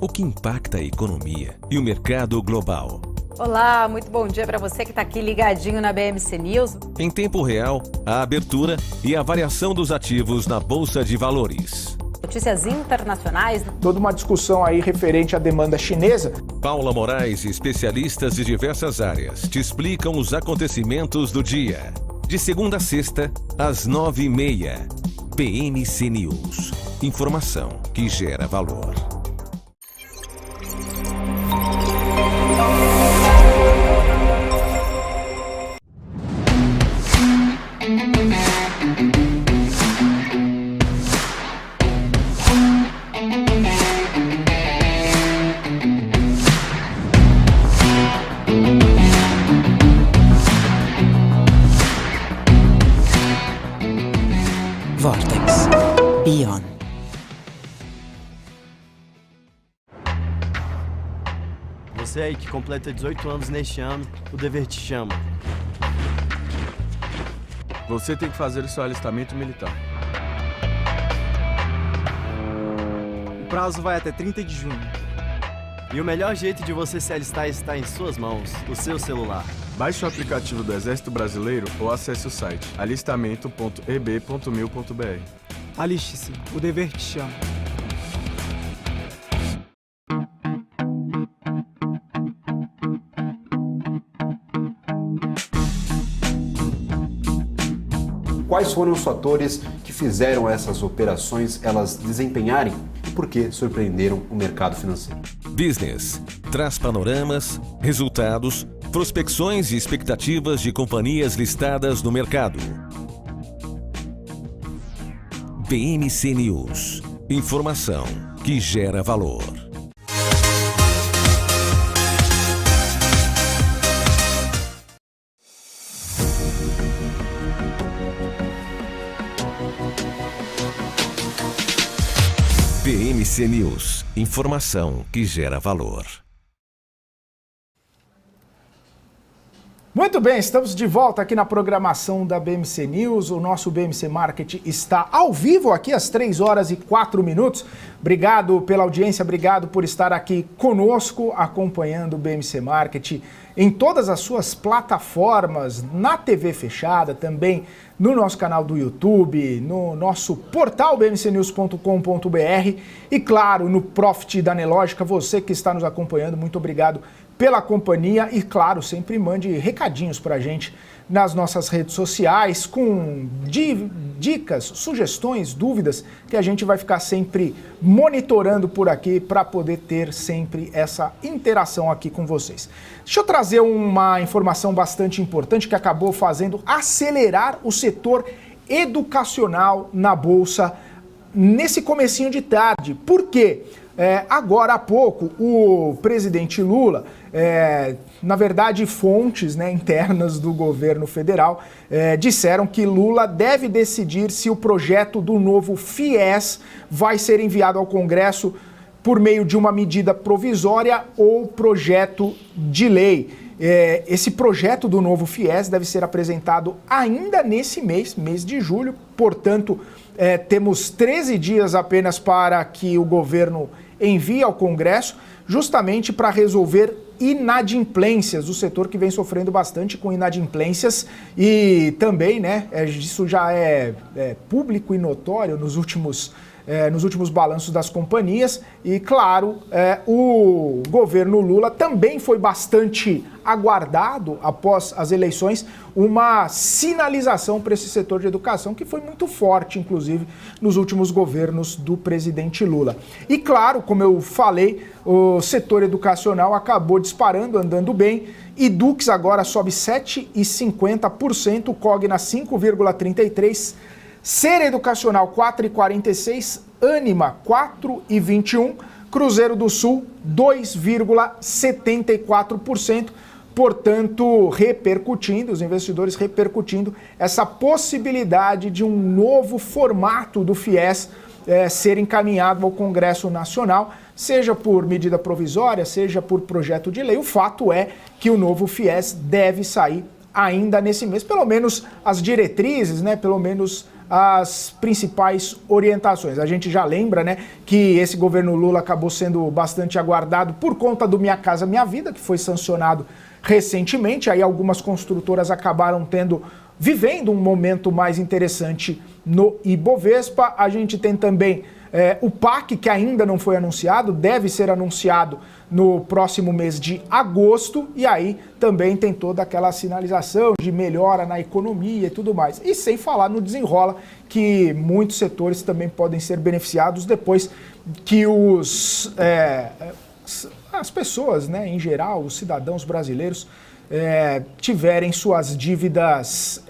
O que impacta a economia e o mercado global. Olá, muito bom dia para você que está aqui ligadinho na BMC News. Em tempo real, a abertura e a variação dos ativos na Bolsa de Valores. Notícias internacionais. Toda uma discussão aí referente à demanda chinesa. Paula Moraes e especialistas de diversas áreas te explicam os acontecimentos do dia. De segunda a sexta, às 9h30. BMC News. Informação que gera valor. Vortex Beyond. Você aí que completa 18 anos neste ano, o dever te chama. Você tem que fazer o seu alistamento militar. O prazo vai até 30 de junho. E o melhor jeito de você se alistar está em suas mãos, o seu celular. Baixe o aplicativo do Exército Brasileiro ou acesse o site alistamento.eb.mil.br. Aliste-se, o dever te chama. Quais foram os fatores que fizeram essas operações elas desempenharem e por que surpreenderam o mercado financeiro? Business traz panoramas, resultados, prospecções e expectativas de companhias listadas no mercado. BMC News. Informação que gera valor. BMC News. Informação que gera valor. Muito bem, estamos de volta aqui na programação da BMC News. O nosso BMC Market está ao vivo aqui às 3h04. Obrigado pela audiência, obrigado por estar aqui conosco, acompanhando o BMC Market em todas as suas plataformas, na TV fechada, também no nosso canal do YouTube, no nosso portal bmcnews.com.br e, claro, no Profit da Nelógica. Você que está nos acompanhando, muito obrigado pela companhia e, claro, sempre mande recadinhos pra gente nas nossas redes sociais com dicas, sugestões, dúvidas que a gente vai ficar sempre monitorando por aqui para poder ter sempre essa interação aqui com vocês. Deixa eu trazer uma informação bastante importante que acabou fazendo acelerar o setor educacional na Bolsa nesse comecinho de tarde. Por quê? Agora há pouco, o presidente Lula, na verdade fontes internas do governo federal, disseram que Lula deve decidir se o projeto do novo FIES vai ser enviado ao Congresso por meio de uma medida provisória ou projeto de lei. Esse projeto do novo FIES deve ser apresentado ainda nesse mês de julho, portanto, temos 13 dias apenas para que o governo envie ao Congresso, justamente para resolver inadimplências, o setor que vem sofrendo bastante com inadimplências e também, isso já é público e notório nos últimos balanços das companhias e, claro, o governo Lula também foi bastante aguardado após as eleições uma sinalização para esse setor de educação que foi muito forte, inclusive, nos últimos governos do presidente Lula. E, claro, como eu falei, o setor educacional acabou disparando, andando bem, e Dux agora sobe 7,50%, Cogna 5,33%, Ser Educacional 4,46%, Ânima 4,21%, Cruzeiro do Sul 2,74%, portanto, repercutindo, os investidores repercutindo essa possibilidade de um novo formato do FIES ser encaminhado ao Congresso Nacional, seja por medida provisória, seja por projeto de lei. O fato é que o novo FIES deve sair ainda nesse mês, pelo menos as diretrizes, né, pelo menos as principais orientações. A gente já lembra, né, que esse governo Lula acabou sendo bastante aguardado por conta do Minha Casa Minha Vida, que foi sancionado recentemente. Aí algumas construtoras acabaram vivendo um momento mais interessante no Ibovespa. A gente tem também o PAC, que ainda não foi anunciado, deve ser anunciado no próximo mês de agosto, e aí também tem toda aquela sinalização de melhora na economia e tudo mais. E sem falar no desenrola, que muitos setores também podem ser beneficiados depois que as pessoas, né, em geral, os cidadãos brasileiros, tiverem suas dívidas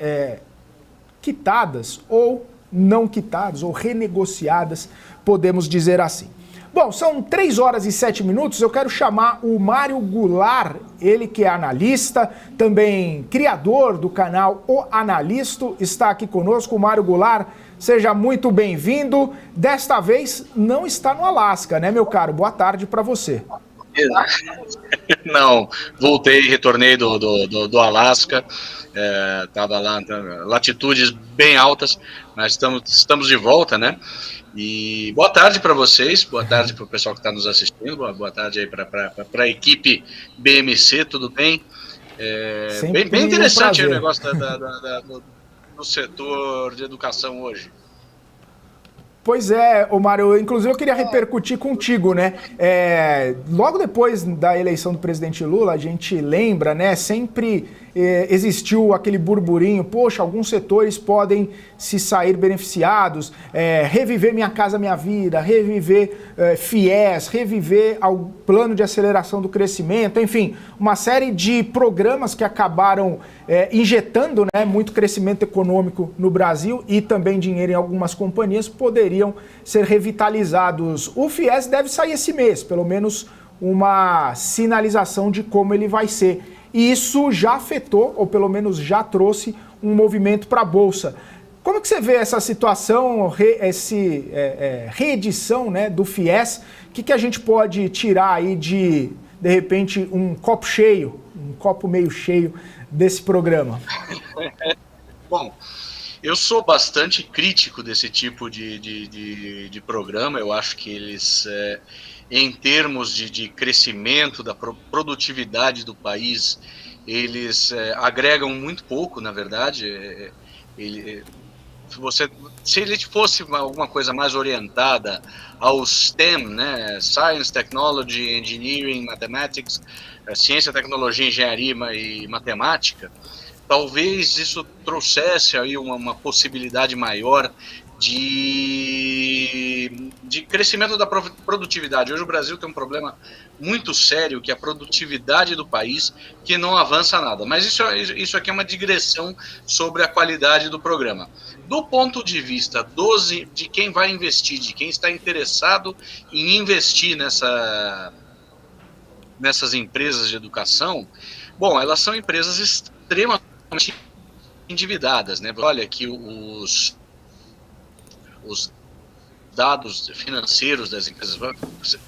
quitadas ou não quitadas ou renegociadas, podemos dizer assim. Bom, são 3h07, eu quero chamar o Mário Goulart, ele que é analista, também criador do canal O Analisto, está aqui conosco. O Mário Goulart, seja muito bem-vindo. Desta vez não está no Alasca, né, meu caro? Boa tarde para você. Não, retornei do Alasca, estava lá, latitudes bem altas, mas estamos de volta, né? E boa tarde para vocês, boa tarde para o pessoal que está nos assistindo, boa tarde aí para a equipe BMC, tudo bem? Bem interessante o negócio do setor de educação hoje. Pois é, Mário, inclusive eu queria repercutir contigo, né? Logo depois da eleição do presidente Lula, a gente lembra, né? Sempre existiu aquele burburinho, poxa, alguns setores podem se sair beneficiados, reviver Minha Casa Minha Vida, reviver FIES, reviver ao plano de aceleração do crescimento, enfim, uma série de programas que acabaram injetando, né, muito crescimento econômico no Brasil e também dinheiro em algumas companhias poderiam ser revitalizados. O FIES deve sair esse mês, pelo menos uma sinalização de como ele vai ser. E isso já afetou, ou pelo menos já trouxe, um movimento para a Bolsa. Como que você vê essa situação, reedição, né, do FIES? O que a gente pode tirar aí de repente, um copo cheio, um copo meio cheio desse programa? Bom, eu sou bastante crítico desse tipo de programa. Eu acho que eles, em termos de crescimento da produtividade do país, eles agregam muito pouco, na verdade. Se ele fosse alguma coisa mais orientada ao STEM, né, Science, Technology, Engineering, Mathematics, Ciência, Tecnologia, Engenharia e Matemática, talvez isso trouxesse aí uma possibilidade maior de crescimento da produtividade. Hoje o Brasil tem um problema muito sério, que é a produtividade do país, que não avança nada. Mas isso aqui é uma digressão sobre a qualidade do programa. Do ponto de vista de quem vai investir, de quem está interessado em investir nessas empresas de educação, bom, elas são empresas extremamente endividadas, né? Olha que os dados financeiros das empresas,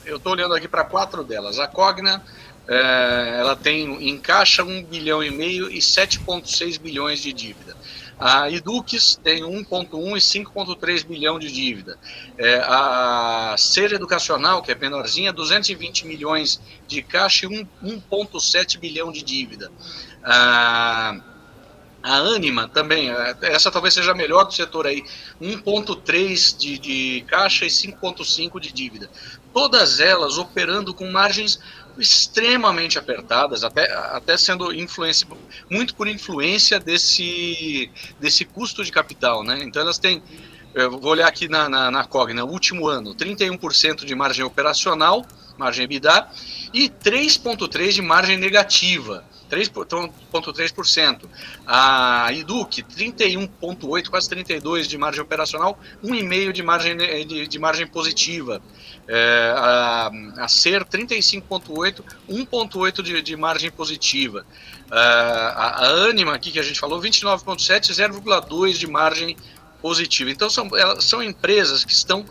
eu estou olhando aqui para 4 delas. A Cogna, ela tem em caixa 1,5 bilhão e 7,6 bilhões de dívida. A Edux tem 1,1 e 5,3 bilhão de dívida. A Ser Educacional, que é menorzinha, 220 milhões de caixa e 1,7 bilhão de dívida. A Ânima também, essa talvez seja a melhor do setor aí, 1,3 de caixa e 5,5 de dívida. Todas elas operando com margens extremamente apertadas, até sendo muito por influência desse custo de capital, né? Então elas têm, eu vou olhar aqui na Cogna, último ano, 31% de margem operacional, margem EBITDA, e 3,3% de margem negativa. 3,3%. A Educ, 31,8%, quase 32% de margem operacional, 1,5% de margem positiva. A Ser, 35,8%, 1,8% de margem positiva. A Ânima, aqui que a gente falou, 29,7%, 0,2% de margem positiva. Então, são empresas que estão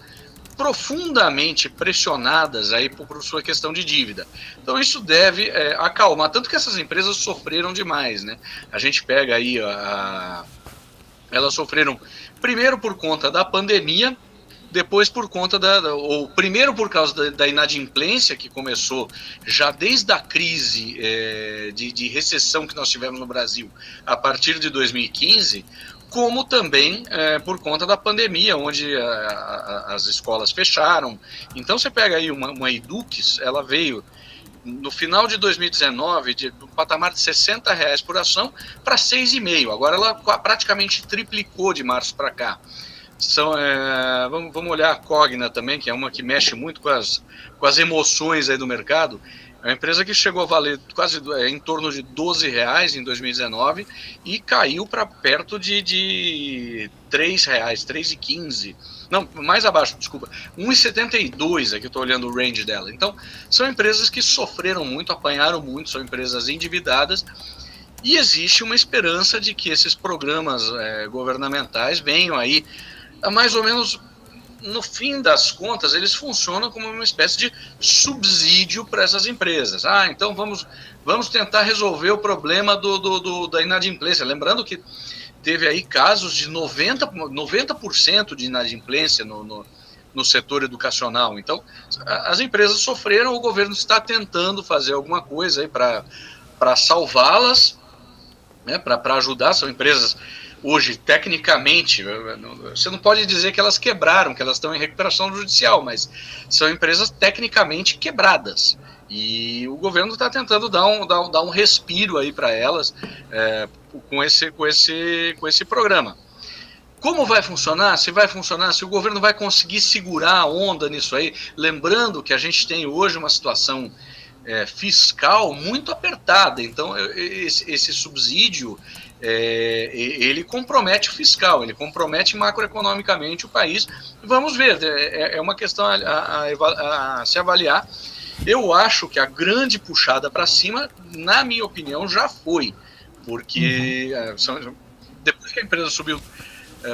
profundamente pressionadas aí por sua questão de dívida. Então isso deve acalmar, tanto que essas empresas sofreram demais, né? A gente pega aí, elas sofreram primeiro por conta da pandemia, depois por conta ou primeiro por causa da inadimplência, que começou já desde a crise de recessão que nós tivemos no Brasil a partir de 2015, como também por conta da pandemia, onde as escolas fecharam. Então você pega aí uma Edux, ela veio no final de 2019 do patamar de R$60 por ação para 6,5. Agora ela praticamente triplicou de março para cá. Vamos olhar a Cogna também, que é uma que mexe muito com as emoções aí do mercado. É uma empresa que chegou a valer quase em torno de R$12 em 2019 e caiu para perto de R$3, R$3,15. Não, mais abaixo, desculpa. 1,72 aqui, estou olhando o range dela. Então, são empresas que sofreram muito, apanharam muito, são empresas endividadas. E existe uma esperança de que esses programas governamentais venham aí, mais ou menos, no fim das contas, eles funcionam como uma espécie de subsídio para essas empresas. Então vamos tentar resolver o problema da inadimplência. Lembrando que teve aí casos de 90% de inadimplência no setor educacional. Então, as empresas sofreram, o governo está tentando fazer alguma coisa aí para salvá-las, né, para ajudar. São empresas hoje, tecnicamente, você não pode dizer que elas quebraram, que elas estão em recuperação judicial, mas são empresas tecnicamente quebradas. E o governo está tentando dar um respiro aí para elas com esse programa. Como vai funcionar? Se vai funcionar, se o governo vai conseguir segurar a onda nisso aí, lembrando que a gente tem hoje uma situação fiscal muito apertada, então esse subsídio ele compromete o fiscal, ele compromete macroeconomicamente o país. Vamos ver, é uma questão a se avaliar. Eu acho que a grande puxada para cima, na minha opinião, já foi, porque depois que a empresa subiu,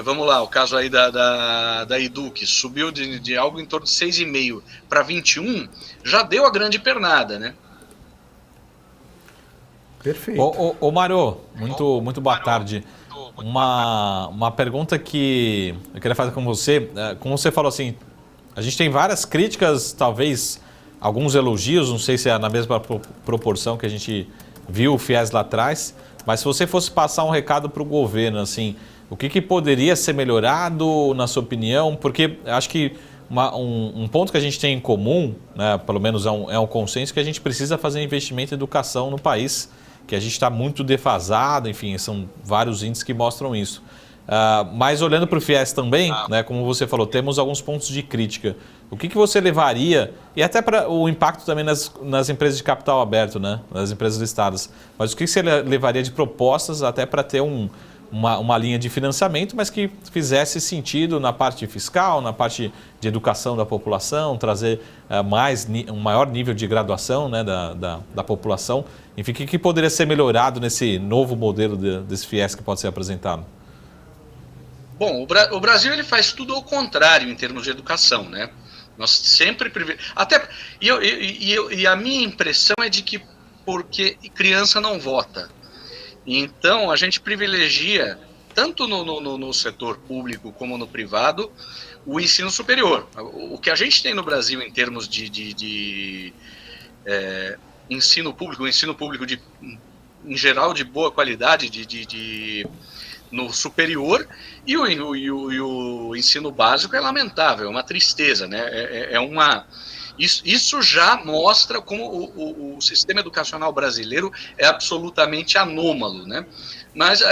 vamos lá, o caso aí da Educ, subiu de algo em torno de 6,5 para 21, já deu a grande pernada, né? Perfeito. Ô Mário, muito boa tarde. Uma pergunta que eu queria fazer com você. Como você falou assim, a gente tem várias críticas, talvez alguns elogios, não sei se é na mesma proporção que a gente viu o FIES lá atrás, mas se você fosse passar um recado para o governo, assim, o que poderia ser melhorado, na sua opinião? Porque acho que um ponto que a gente tem em comum, né, pelo menos é um consenso, que a gente precisa fazer investimento em educação no país, que a gente está muito defasado, enfim, são vários índices que mostram isso. Mas olhando para o FIES também, né, como você falou, temos alguns pontos de crítica. O que você levaria, e até para o impacto também nas empresas de capital aberto, né, nas empresas listadas, mas o que você levaria de propostas até para ter uma linha de financiamento, mas que fizesse sentido na parte fiscal, na parte de educação da população, trazer um maior nível de graduação, né, da população. Enfim, o que poderia ser melhorado nesse novo modelo desse FIES que pode ser apresentado? Bom, o Brasil ele faz tudo ao contrário em termos de educação, né? Nós sempre e a minha impressão é de que porque criança não vota. Então, a gente privilegia, tanto no setor público como no privado, o ensino superior. O que a gente tem no Brasil em termos de ensino público, em geral de boa qualidade, no superior, e o ensino básico é lamentável, é uma tristeza, né? Isso já mostra como o sistema educacional brasileiro é absolutamente anômalo, né?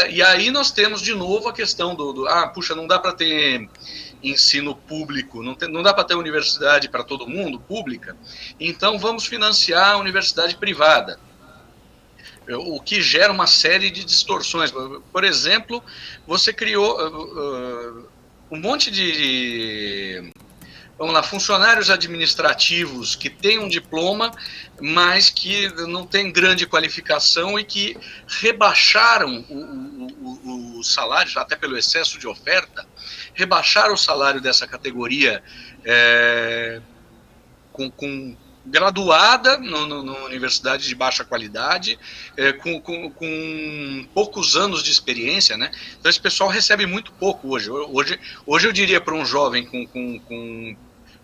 E aí nós temos de novo a questão puxa, não dá para ter ensino público, não dá para ter universidade para todo mundo, pública, então vamos financiar a universidade privada. o que gera uma série de distorções. Por exemplo, você criou um monte de vamos lá, funcionários administrativos que têm um diploma, mas que não têm grande qualificação e que rebaixaram o salário, até pelo excesso de oferta, rebaixaram o salário dessa categoria com graduada na universidade de baixa qualidade, com poucos anos de experiência, né? Então esse pessoal recebe muito pouco hoje. Hoje eu diria para um jovem com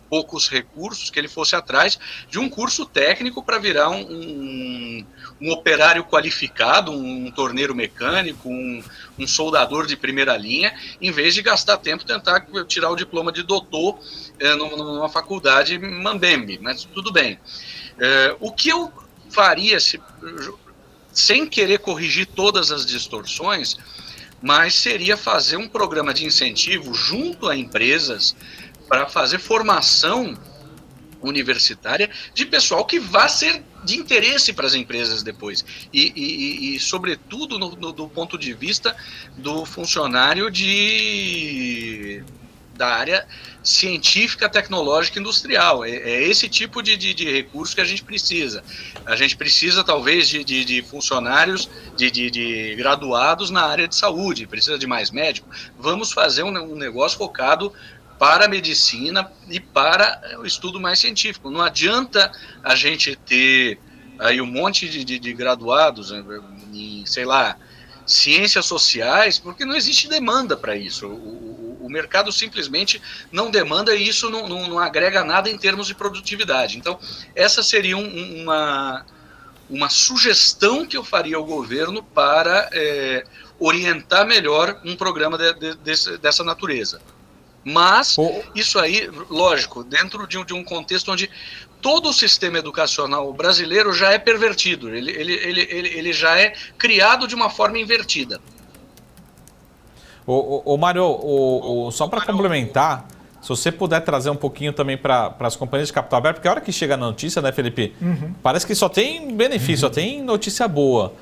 poucos recursos que ele fosse atrás de um curso técnico para virar um operário qualificado, um torneiro mecânico, um soldador de primeira linha, em vez de gastar tempo tentar tirar o diploma de doutor numa faculdade mambembe, mas tudo bem. O que eu faria, sem querer corrigir todas as distorções, mas seria fazer um programa de incentivo junto a empresas para fazer formação universitária de pessoal que vá ser de interesse para as empresas depois. E sobretudo, do ponto de vista do funcionário da área científica, tecnológica e industrial. É esse tipo de recurso que a gente precisa. A gente precisa, talvez, de funcionários, de graduados na área de saúde, precisa de mais médico. Vamos fazer um negócio focado para a medicina e para o estudo mais científico. Não adianta a gente ter aí um monte de graduados em, sei lá, ciências sociais, porque não existe demanda para isso. O mercado simplesmente não demanda e isso não agrega nada em termos de produtividade. Então, essa seria uma sugestão que eu faria ao governo para orientar melhor um programa dessa natureza. Mas isso aí, lógico, dentro de um contexto onde todo o sistema educacional brasileiro já é pervertido, ele já é criado de uma forma invertida. Mário, só para complementar, se você puder trazer um pouquinho também para as companhias de capital aberto, porque a hora que chega a notícia, né, Felipe, parece que só tem benefício, só tem notícia boa.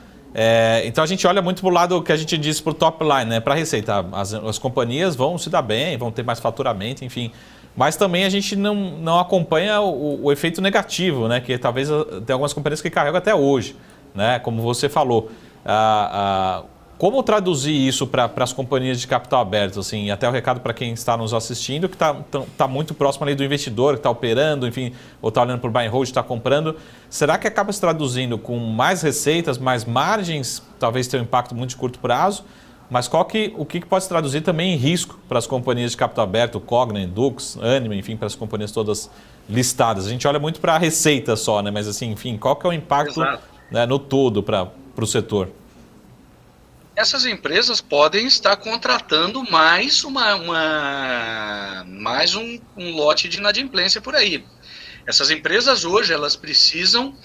Então a gente olha muito para o lado que a gente diz para o top line, né? Para a receita. As companhias vão se dar bem, vão ter mais faturamento, enfim. Mas também a gente não acompanha o efeito negativo, né? Que talvez tem algumas companhias que carregam até hoje, né? Como você falou. Como traduzir isso para as companhias de capital aberto? Assim, até o recado para quem está nos assistindo, que está muito próximo ali do investidor, que está operando, enfim, ou está olhando por buy and hold, está comprando. Será que acaba se traduzindo com mais receitas, mais margens, talvez tenha um impacto muito de curto prazo? Mas o que pode se traduzir também em risco para as companhias de capital aberto, Cogna, Dux, Anima, enfim, para as companhias todas listadas? A gente olha muito para a receita só, né? Mas assim, enfim, qual que é o impacto, né, no todo para o setor? Essas empresas podem estar contratando mais um lote de inadimplência por aí. Essas empresas hoje elas precisam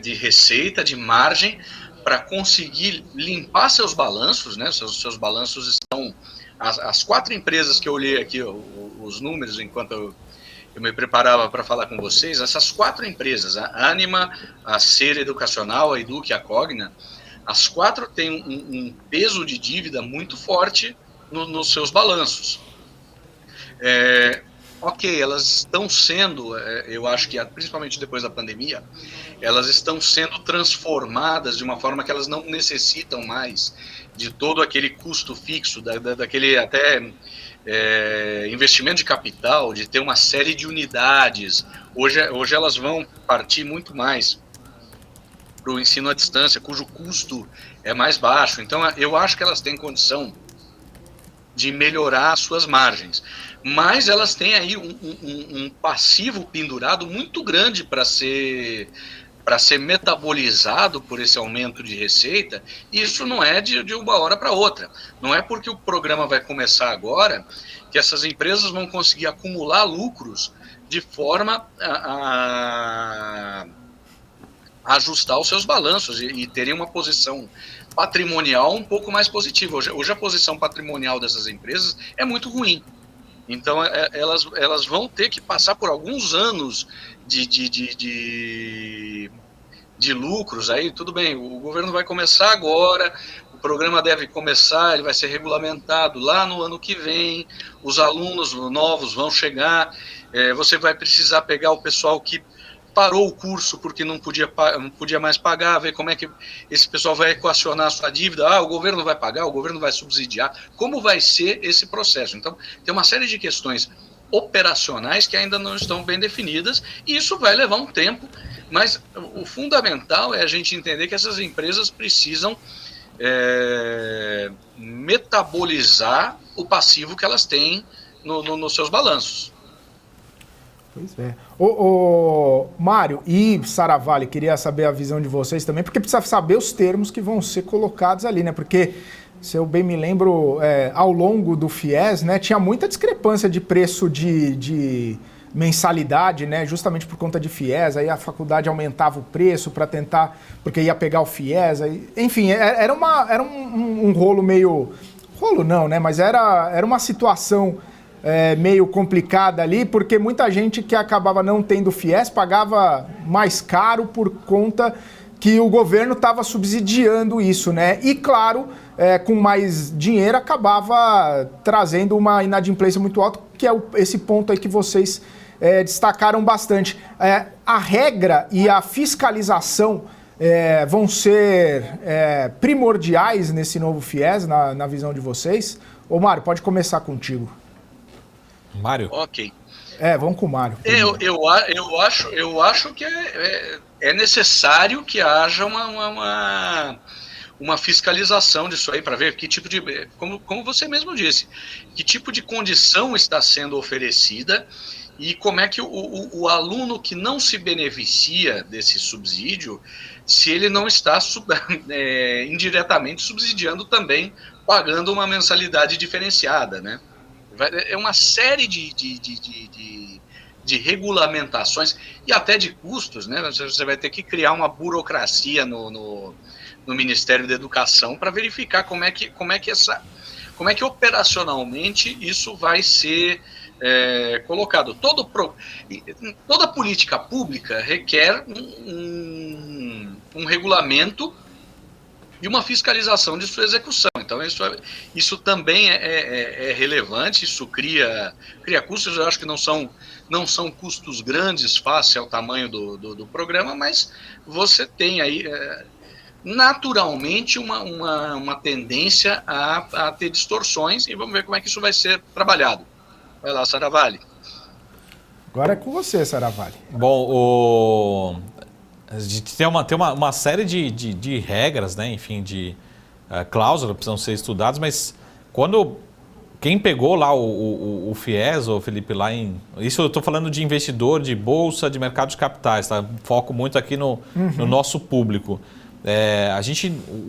de receita, de margem para conseguir limpar seus balanços, né? Seus balanços estão... As 4 empresas que eu olhei aqui, os números, enquanto eu me preparava para falar com vocês, essas 4 empresas, a Anima, a Ser Educacional, a Educ e a Cogna, as 4 têm um peso de dívida muito forte nos seus balanços. Ok, elas estão sendo, eu acho que principalmente depois da pandemia, elas estão sendo transformadas de uma forma que elas não necessitam mais de todo aquele custo fixo, daquele até investimento de capital, de ter uma série de unidades. Hoje elas vão partir muito mais para o ensino à distância, cujo custo é mais baixo. Então, eu acho que elas têm condição de melhorar as suas margens. Mas elas têm aí um passivo pendurado muito grande para ser metabolizado por esse aumento de receita. E isso não é de uma hora para outra. Não é porque o programa vai começar agora que essas empresas vão conseguir acumular lucros de forma a ajustar os seus balanços e terem uma posição patrimonial um pouco mais positiva. Hoje a posição patrimonial dessas empresas é muito ruim. Então elas vão ter que passar por alguns anos de de lucros, aí tudo bem, o governo vai começar agora, o programa deve começar, ele vai ser regulamentado lá no ano que vem, os alunos novos vão chegar, você vai precisar pegar o pessoal que parou o curso porque não podia mais pagar, ver como é que esse pessoal vai equacionar a sua dívida, o governo vai pagar, o governo vai subsidiar, como vai ser esse processo? Então, tem uma série de questões operacionais que ainda não estão bem definidas, e isso vai levar um tempo, mas o fundamental é a gente entender que essas empresas precisam metabolizar o passivo que elas têm nos seus balanços. Pois é. Mário e Saravalli, queria saber a visão de vocês também, porque precisa saber os termos que vão ser colocados ali, né? Porque, se eu bem me lembro, ao longo do FIES, né, tinha muita discrepância de preço de mensalidade, né? Justamente por conta de FIES, aí a faculdade aumentava o preço para tentar, porque ia pegar o FIES, aí, enfim, era um rolo meio... Rolo não, né? Mas era uma situação... meio complicada ali, porque muita gente que acabava não tendo FIES pagava mais caro por conta que o governo estava subsidiando isso, né? E, claro, com mais dinheiro acabava trazendo uma inadimplência muito alta, que é esse ponto aí que vocês destacaram bastante. A regra e a fiscalização vão ser primordiais nesse novo FIES, na visão de vocês? Ô, Mário, pode começar contigo. Mário? Ok. Vamos com o Mário. Eu acho que é necessário que haja uma fiscalização disso aí, para ver que tipo de... Como você mesmo disse, que tipo de condição está sendo oferecida e como é que o aluno que não se beneficia desse subsídio, se ele não está indiretamente subsidiando também, pagando uma mensalidade diferenciada, né? É uma série de regulamentações e até de custos, né? Você vai ter que criar uma burocracia no Ministério da Educação para verificar como é que operacionalmente isso vai ser colocado. Toda política pública requer um regulamento e uma fiscalização de sua execução. Então, isso também é relevante, isso cria custos. Eu acho que não são custos grandes face ao tamanho do programa, mas você tem aí, naturalmente, uma tendência a ter distorções, e vamos ver como é que isso vai ser trabalhado. Vai lá, Saravalli. Agora é com você, Saravalli. Bom, tem uma série de regras, né? Enfim, de cláusulas que precisam ser estudadas, mas quem pegou lá o FIES, o Felipe, lá isso eu estou falando de investidor, de bolsa, de mercado de capitais, tá? Foco muito aqui no nosso público.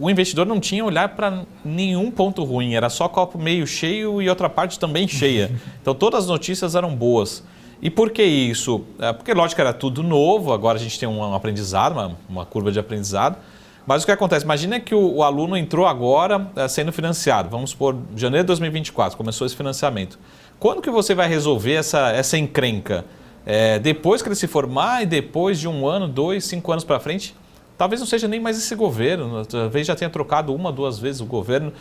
O investidor não tinha olhar para nenhum ponto ruim, era só copo meio cheio e outra parte também cheia. Então todas as notícias eram boas. E por que isso? Porque, lógico, era tudo novo, agora a gente tem um aprendizado, uma curva de aprendizado. Mas o que acontece? Imagina que o aluno entrou agora sendo financiado, vamos supor, janeiro de 2024, começou esse financiamento. Quando que você vai resolver essa encrenca? Depois que ele se formar e depois de 1 ano, 2, 5 anos para frente? Talvez não seja nem mais esse governo, talvez já tenha trocado 1, 2 vezes o governo,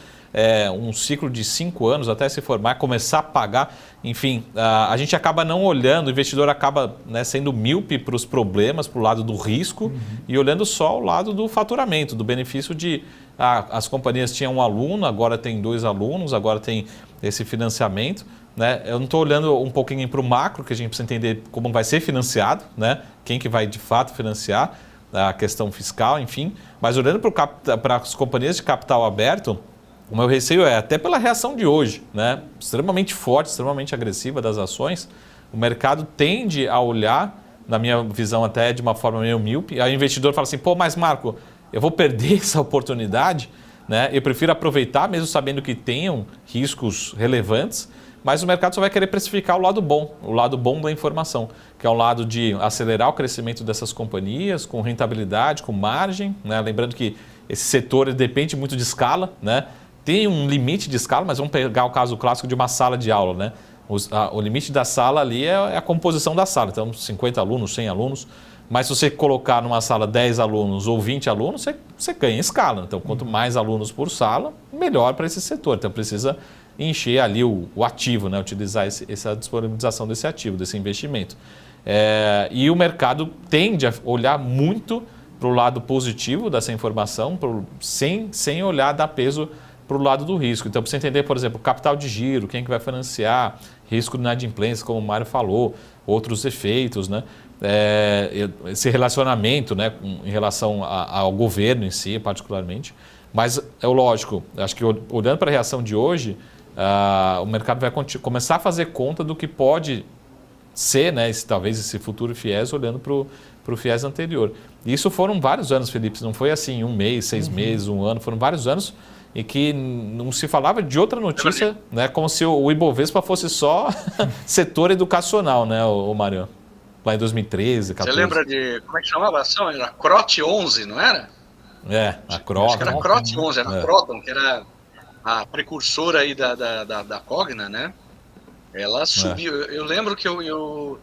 um ciclo de 5 anos até se formar, começar a pagar, enfim, a gente acaba não olhando, o investidor acaba, né, sendo míope para os problemas, para o lado do risco e olhando só o lado do faturamento, do benefício de as companhias tinham 1 aluno, agora tem 2 alunos, agora tem esse financiamento, né? Eu não estou olhando um pouquinho para o macro, que a gente precisa entender como vai ser financiado, né? Quem que vai de fato financiar, a questão fiscal, enfim, mas olhando para as companhias de capital aberto, o meu receio até pela reação de hoje, né? Extremamente forte, extremamente agressiva das ações, o mercado tende a olhar, na minha visão até de uma forma meio míope, aí o investidor fala assim, mas Marco, eu vou perder essa oportunidade, né? Eu prefiro aproveitar, mesmo sabendo que tenham riscos relevantes, mas o mercado só vai querer precificar o lado bom da informação, que é o lado de acelerar o crescimento dessas companhias, com rentabilidade, com margem, né? Lembrando que esse setor depende muito de escala, né? Tem um limite de escala, mas vamos pegar o caso clássico de uma sala de aula, né? O limite da sala ali é a composição da sala, então 50 alunos, 100 alunos, Mas se você colocar numa sala 10 alunos ou 20 alunos, você ganha escala. Então, quanto mais alunos por sala, melhor para esse setor. Então, precisa encher ali o ativo, né? Utilizar essa disponibilização desse ativo, desse investimento. E o mercado tende a olhar muito para o lado positivo dessa informação, sem olhar, dar peso para o lado do risco. Então, para você entender, por exemplo, capital de giro, quem que vai financiar, risco de inadimplência, como o Mário falou, outros efeitos, né? Esse relacionamento, né, em relação ao governo em si, particularmente. Mas é lógico, acho que olhando para a reação de hoje, o mercado vai começar a fazer conta do que pode ser, né, talvez esse futuro FIES, olhando para o FIES anterior. E isso foram vários anos, Felipe, não foi assim 1 mês, 6 meses, 1 ano, foram vários anos em que não se falava de outra notícia, né, como se o Ibovespa fosse só setor educacional, né, o Mário? Lá em 2013, 2014. Você lembra de, como é que chamava a ação? Era CROT 11, não era? A Croton. Acho que era CROT 11, era a Croton, que era a precursora aí da Cogna, né? Ela subiu. Eu lembro que eu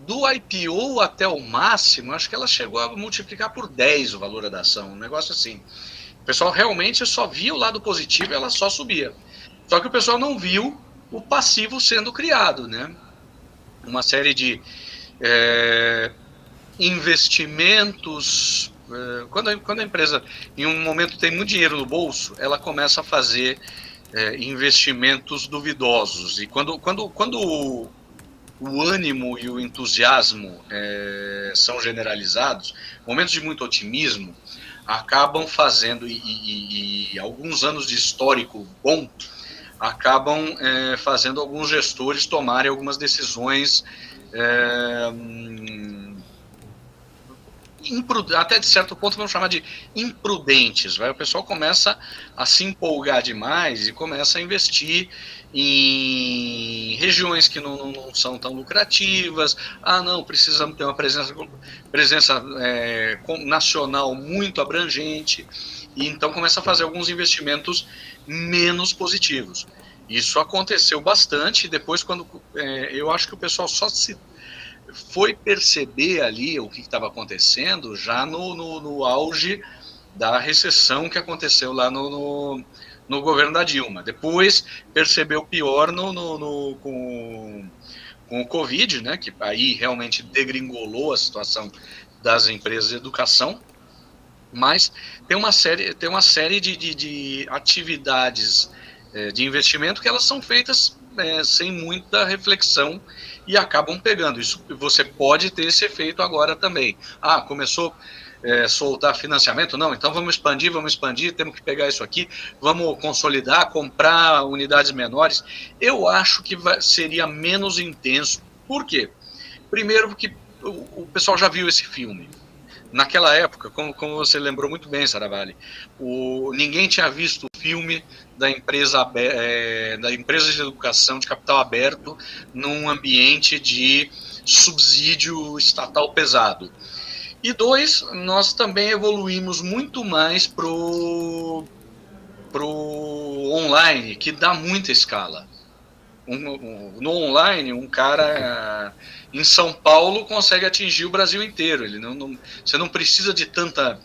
do IPO até o máximo, acho que ela chegou a multiplicar por 10 o valor da ação, um negócio assim. O pessoal realmente só via o lado positivo e ela só subia. Só que o pessoal não viu o passivo sendo criado, né? Uma série de investimentos. Quando a empresa, em um momento, tem muito dinheiro no bolso, ela começa a fazer investimentos duvidosos. E quando o ânimo e o entusiasmo são generalizados, momentos de muito otimismo acabam fazendo, e alguns anos de histórico bom, acabam fazendo alguns gestores tomarem algumas decisões até de certo ponto vamos chamar de imprudentes. O pessoal começa a se empolgar demais e começa a investir em regiões que não são tão lucrativas. Não, precisamos ter uma presença nacional muito abrangente. E então começa a fazer alguns investimentos menos positivos. Isso aconteceu bastante. Depois, quando eu acho que o pessoal só se foi perceber ali o que estava acontecendo já no auge da recessão que aconteceu lá no governo da Dilma. Depois percebeu pior com o Covid, né, que aí realmente degringolou a situação das empresas de educação. Mas tem uma série de atividades de investimento que elas são feitas sem muita reflexão e acabam pegando. Isso, você pode ter esse efeito agora também. Começou a soltar financiamento? Não, então vamos expandir, temos que pegar isso aqui, vamos consolidar, comprar unidades menores. Eu acho que seria menos intenso. Por quê? Primeiro porque o pessoal já viu esse filme. Naquela época, como você lembrou muito bem, Saravalli, ninguém tinha visto o filme da empresa de educação de capital aberto num ambiente de subsídio estatal pesado. E 2, nós também evoluímos muito mais pro online, que dá muita escala. No online, um cara em São Paulo consegue atingir o Brasil inteiro. Você não precisa de tanta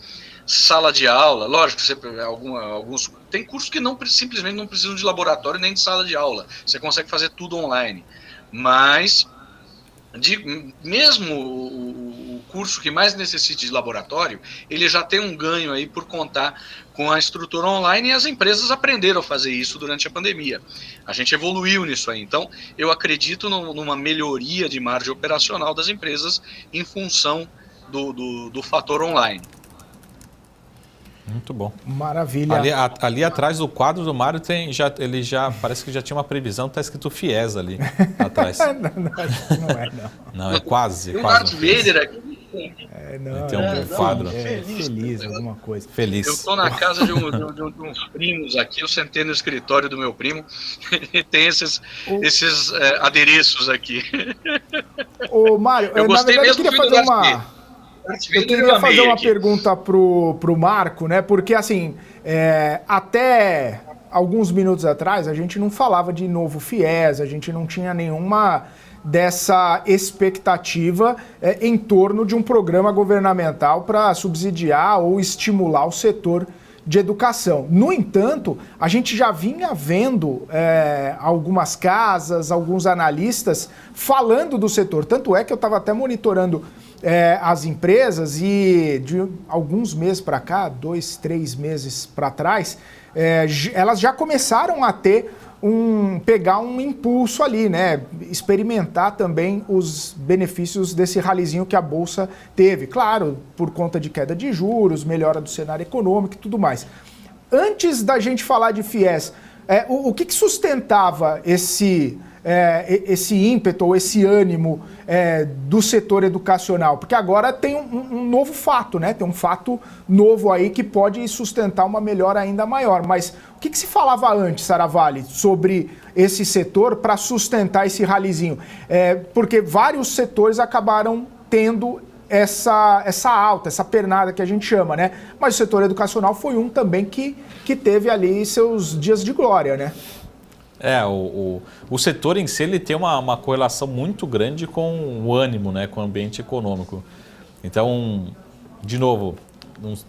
sala de aula. Lógico, alguns tem cursos que simplesmente não precisam de laboratório nem de sala de aula. Você consegue fazer tudo online. Mas mesmo o curso que mais necessite de laboratório, ele já tem um ganho aí por contar com a estrutura online, e as empresas aprenderam a fazer isso durante a pandemia. A gente evoluiu nisso aí. Então, eu acredito numa melhoria de margem operacional das empresas em função do fator online. Muito bom. Maravilha. Ali atrás do quadro do Mário ele já parece que já tinha uma previsão, está escrito FIES ali atrás. não é, não. Não, é quase. Tem um Darth Vader aqui. Tem um quadro. Feliz, alguma coisa. Feliz. Eu estou na casa de uns primos aqui, eu sentei no escritório do meu primo e tem esses adereços aqui. Ô, Mário, eu gostei na verdade, mesmo eu queria fazer uma pergunta pro Marco, né? Porque assim, até alguns minutos atrás, a gente não falava de novo FIES, a gente não tinha nenhuma dessa expectativa em torno de um programa governamental para subsidiar ou estimular o setor de educação. No entanto, a gente já vinha vendo algumas casas, alguns analistas falando do setor. Tanto é que eu estava até monitorando as empresas e de alguns meses para cá, 2, 3 meses para trás, elas já começaram a ter pegar um impulso ali, né? Experimentar também os benefícios desse ralizinho que a Bolsa teve. Claro, por conta de queda de juros, melhora do cenário econômico e tudo mais. Antes da gente falar de FIES, o que sustentava esse ímpeto ou esse ânimo do setor educacional? Porque agora tem um novo fato, né? Tem um fato novo aí que pode sustentar uma melhora ainda maior. Mas o que se falava antes, Saravalli, sobre esse setor para sustentar esse ralizinho? Porque vários setores acabaram tendo essa alta, essa pernada que a gente chama, né? Mas o setor educacional foi um também que teve ali seus dias de glória, né? O setor em si ele tem uma correlação muito grande com o ânimo, né, com o ambiente econômico. Então, de novo,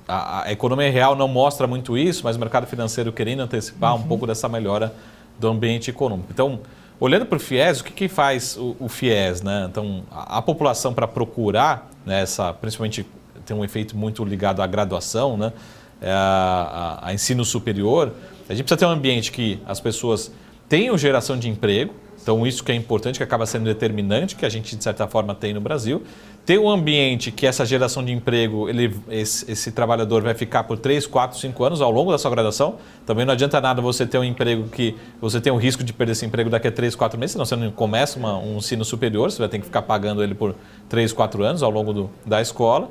a economia real não mostra muito isso, mas o mercado financeiro querendo antecipar um pouco dessa melhora do ambiente econômico. Então, olhando para o FIES, o que faz o FIES, né? Então, a população para procurar, né, principalmente tem um efeito muito ligado à graduação, né, a ensino superior, a gente precisa ter um ambiente que as pessoas tenham geração de emprego, então isso que é importante, que acaba sendo determinante, que a gente de certa forma tem no Brasil. Ter um ambiente que essa geração de emprego, esse trabalhador vai ficar por 3, 4, 5 anos ao longo da sua graduação. Também não adianta nada você ter um emprego que você tem o risco de perder esse emprego daqui a 3, 4 meses, senão você não começa um ensino superior, você vai ter que ficar pagando ele por 3, 4 anos ao longo da escola.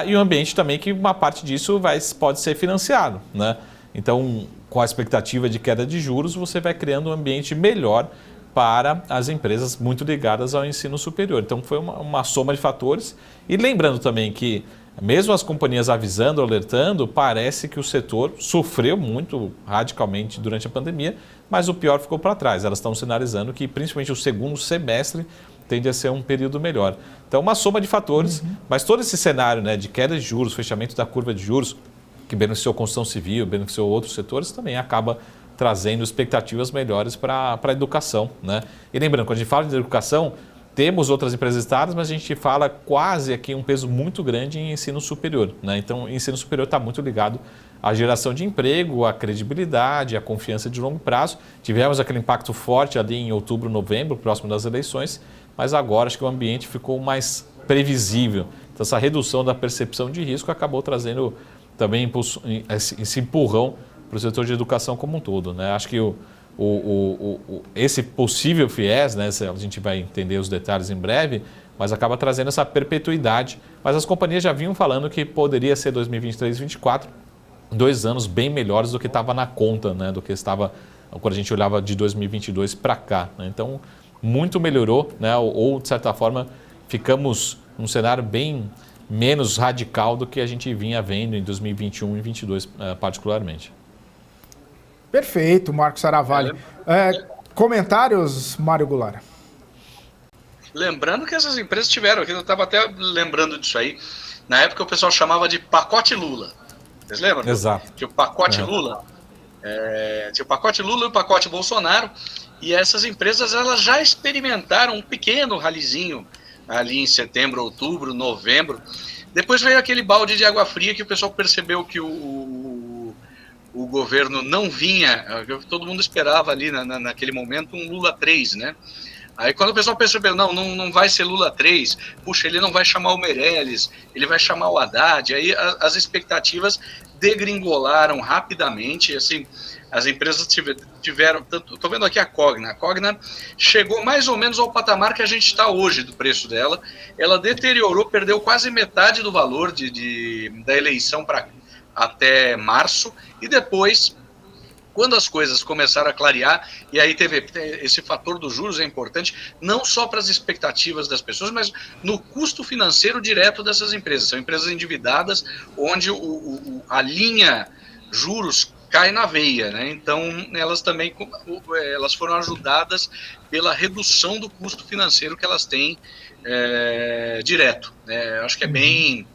E um ambiente também que uma parte disso pode ser financiado, né? Então, com a expectativa de queda de juros, você vai criando um ambiente melhor para as empresas muito ligadas ao ensino superior. Então, foi uma soma de fatores. E lembrando também que, mesmo as companhias avisando, alertando, parece que o setor sofreu muito radicalmente durante a pandemia, mas o pior ficou para trás. Elas estão sinalizando que, principalmente, o segundo semestre tende a ser um período melhor. Então, uma soma de fatores, mas todo esse cenário, né, de queda de juros, fechamento da curva de juros, que beneficiou a construção civil, beneficiou outros setores, também acaba trazendo expectativas melhores para a educação, né? E lembrando, quando a gente fala de educação, temos outras empresas listadas, mas a gente fala quase aqui um peso muito grande em ensino superior, né? Então, o ensino superior está muito ligado à geração de emprego, à credibilidade, à confiança de longo prazo. Tivemos aquele impacto forte ali em outubro, novembro, próximo das eleições, mas agora acho que o ambiente ficou mais previsível. Então, essa redução da percepção de risco acabou trazendo também esse empurrão para o setor de educação como um todo, né? Acho que esse possível FIES, né, a gente vai entender os detalhes em breve, mas acaba trazendo essa perpetuidade. Mas as companhias já vinham falando que poderia ser 2023 e 2024, 2 anos bem melhores do que estava na conta, né, do que estava quando a gente olhava de 2022 para cá, né? Então, muito melhorou, né, ou de certa forma ficamos num cenário bem menos radical do que a gente vinha vendo em 2021 e 2022 particularmente. Perfeito, Marcos Saravalli. Comentários, Mário Goulart? Lembrando que essas empresas tiveram, eu estava até lembrando disso aí, na época o pessoal chamava de pacote Lula. Vocês lembram? Exato. Tinha o pacote Lula, tinha o pacote Lula e o pacote Bolsonaro, e essas empresas elas já experimentaram um pequeno ralizinho ali em setembro, outubro, novembro. Depois veio aquele balde de água fria que o pessoal percebeu que o governo não vinha, todo mundo esperava ali naquele momento um Lula 3, né? Aí quando o pessoal percebeu, não vai ser Lula 3, puxa, ele não vai chamar o Meirelles, ele vai chamar o Haddad, aí as expectativas degringolaram rapidamente, assim, as empresas tiveram, estou vendo aqui a Cogna chegou mais ou menos ao patamar que a gente está hoje do preço dela, ela deteriorou, perdeu quase metade do valor da eleição até março, e depois, quando as coisas começaram a clarear, e aí teve esse fator dos juros é importante, não só para as expectativas das pessoas, mas no custo financeiro direto dessas empresas. São empresas endividadas, onde a linha juros cai na veia, né? Então elas também elas foram ajudadas pela redução do custo financeiro que elas têm direto, né? Acho que é bem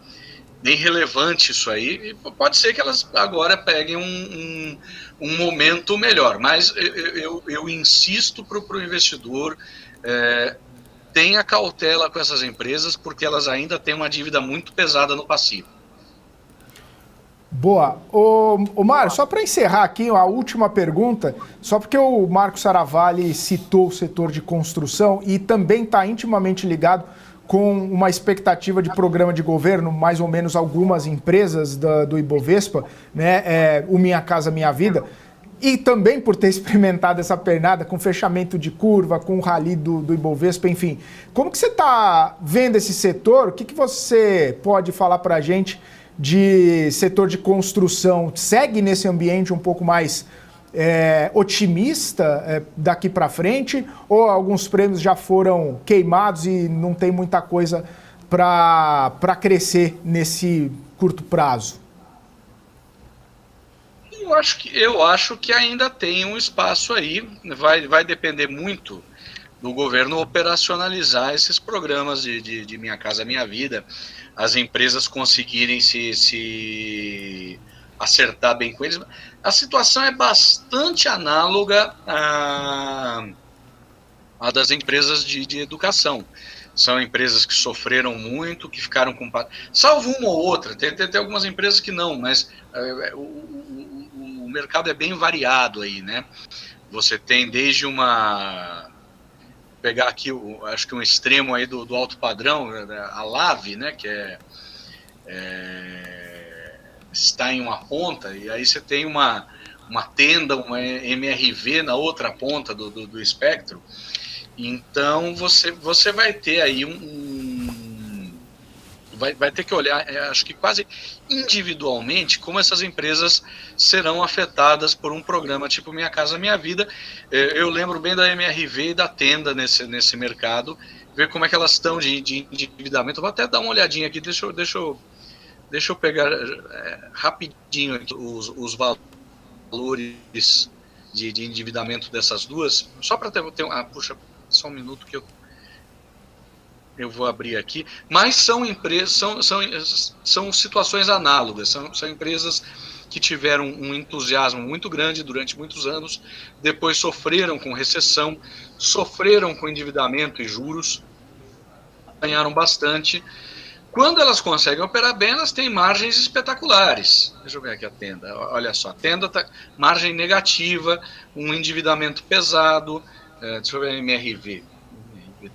relevante isso aí, e pode ser que elas agora peguem um momento melhor, mas eu insisto para o investidor, tenha cautela com essas empresas, porque elas ainda têm uma dívida muito pesada no passivo. Boa. Ô Mário, só para encerrar aqui a última pergunta, só porque o Marco Saravalli citou o setor de construção e também está intimamente ligado com uma expectativa de programa de governo, mais ou menos algumas empresas do Ibovespa, né, o Minha Casa Minha Vida, e também por ter experimentado essa pernada com fechamento de curva, com o rally do Ibovespa, enfim. Como que você está vendo esse setor? O que você pode falar para a gente de setor de construção? Segue nesse ambiente um pouco mais otimista daqui para frente, ou alguns prêmios já foram queimados e não tem muita coisa para crescer nesse curto prazo? Eu acho que ainda tem um espaço aí, vai depender muito do governo operacionalizar esses programas de Minha Casa Minha Vida, as empresas conseguirem se acertar bem com eles. A situação é bastante análoga à das empresas de educação. São empresas que sofreram muito, que ficaram com... Salvo uma ou outra, tem algumas empresas que não, mas o mercado é bem variado aí, né? Você tem desde pegar aqui, acho que um extremo aí do alto padrão, a Lave, né, que está em uma ponta, e aí você tem uma Tenda, uma MRV na outra ponta do espectro. Então você vai ter aí vai ter que olhar, acho que quase individualmente, como essas empresas serão afetadas por um programa tipo Minha Casa Minha Vida. Eu lembro bem da MRV e da Tenda nesse mercado, ver como é que elas estão de endividamento. Vou até dar uma olhadinha aqui, deixa eu pegar rapidinho aqui os valores de endividamento dessas duas, só para ter puxa, só um minuto que eu vou abrir aqui, mas são empresas, são situações análogas, são empresas que tiveram um entusiasmo muito grande durante muitos anos, depois sofreram com recessão, sofreram com endividamento e juros, ganharam bastante. Quando elas conseguem operar bem, elas têm margens espetaculares. Deixa eu ver aqui a Tenda, olha só, a Tenda tá margem negativa, um endividamento pesado. Deixa eu ver a MRV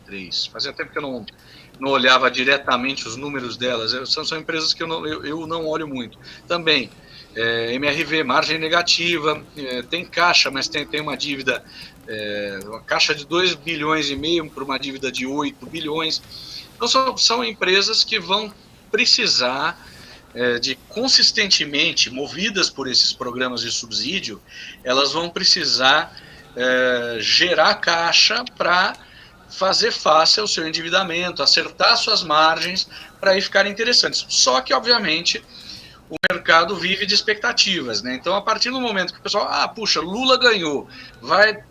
3. Fazia tempo que eu não olhava diretamente os números delas. São empresas que eu não olho muito. Também, MRV, margem negativa, tem caixa, mas tem uma dívida, uma caixa de 2,5 bilhões para uma dívida de 8 bilhões. Então são empresas que vão precisar de consistentemente, movidas por esses programas de subsídio, elas vão precisar gerar caixa para fazer face ao seu endividamento, acertar suas margens para aí ficarem interessantes. Só que, obviamente, o mercado vive de expectativas, né? Então, a partir do momento que o pessoal, puxa, Lula ganhou,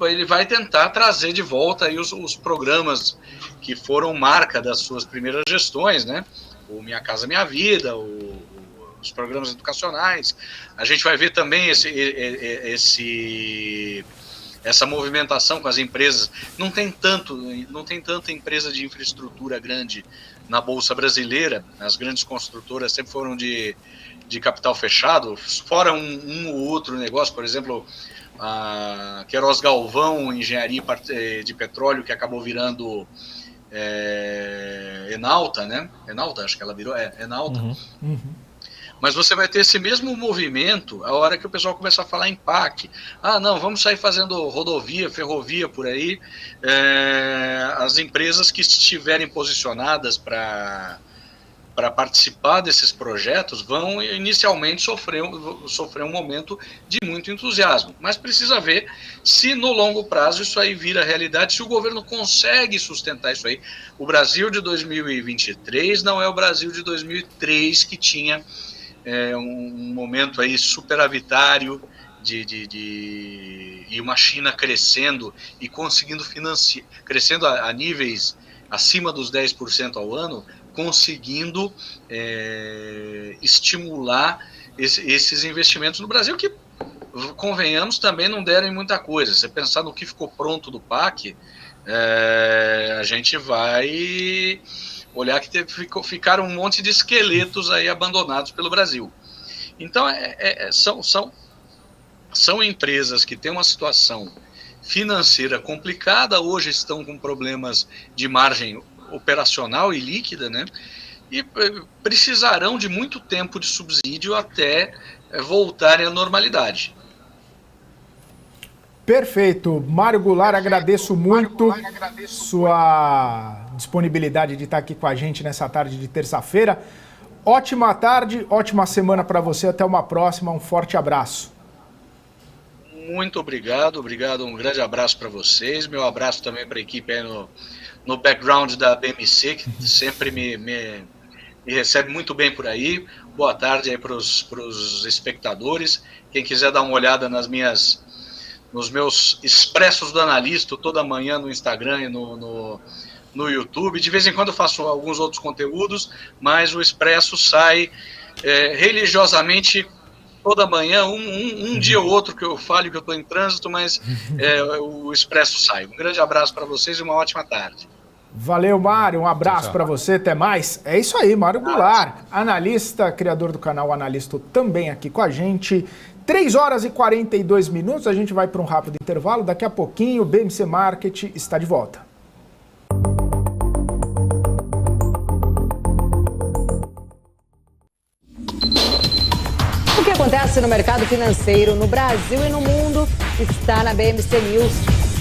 ele vai tentar trazer de volta aí os programas que foram marca das suas primeiras gestões, né? O Minha Casa Minha Vida, os programas educacionais. A gente vai ver também essa movimentação com as empresas. Não tem tanta empresa de infraestrutura grande na Bolsa Brasileira. As grandes construtoras sempre foram de capital fechado, fora um ou outro negócio, por exemplo, a Queiroz Galvão, engenharia de petróleo, que acabou virando Enalta, né? Enalta, acho que ela virou, Enalta. Uhum. Mas você vai ter esse mesmo movimento a hora que o pessoal começar a falar em PAC. Não, vamos sair fazendo rodovia, ferrovia por aí. As empresas que estiverem posicionadas para participar desses projetos vão inicialmente sofrer um momento de muito entusiasmo. Mas precisa ver se no longo prazo isso aí vira realidade, se o governo consegue sustentar isso aí. O Brasil de 2023 não é o Brasil de 2003, que tinha um momento aí superavitário e uma China crescendo e conseguindo crescendo a níveis acima dos 10% ao ano, conseguindo estimular esses investimentos no Brasil, que, convenhamos, também não deram em muita coisa. Se você pensar no que ficou pronto do PAC, a gente vai olhar que ficaram um monte de esqueletos aí abandonados pelo Brasil. Então, são empresas que têm uma situação financeira complicada, hoje estão com problemas de margem operacional e líquida, né? E precisarão de muito tempo de subsídio até voltarem à normalidade. Perfeito. Mário Goulart, agradeço muito sua disponibilidade de estar aqui com a gente nessa tarde de terça-feira. Ótima tarde, ótima semana para você. Até uma próxima. Um forte abraço. Muito obrigado. Um grande abraço para vocês. Meu abraço também para a equipe aí no background da BMC, que sempre me recebe muito bem por aí. Boa tarde aí para os espectadores. Quem quiser dar uma olhada nos meus expressos do analista toda manhã no Instagram e no YouTube. De vez em quando eu faço alguns outros conteúdos, mas o expresso sai religiosamente toda manhã, um dia ou outro que eu falo que eu estou em trânsito, mas o expresso sai. Um grande abraço para vocês e uma ótima tarde. Valeu, Mário. Um abraço para você. Até mais. É isso aí, Mário Goulart, analista, criador do canal Analista, também aqui com a gente. 3 horas e 42 minutos. A gente vai para um rápido intervalo. Daqui a pouquinho, o BMC Market está de volta. O que acontece no mercado financeiro no Brasil e no mundo está na BMC News.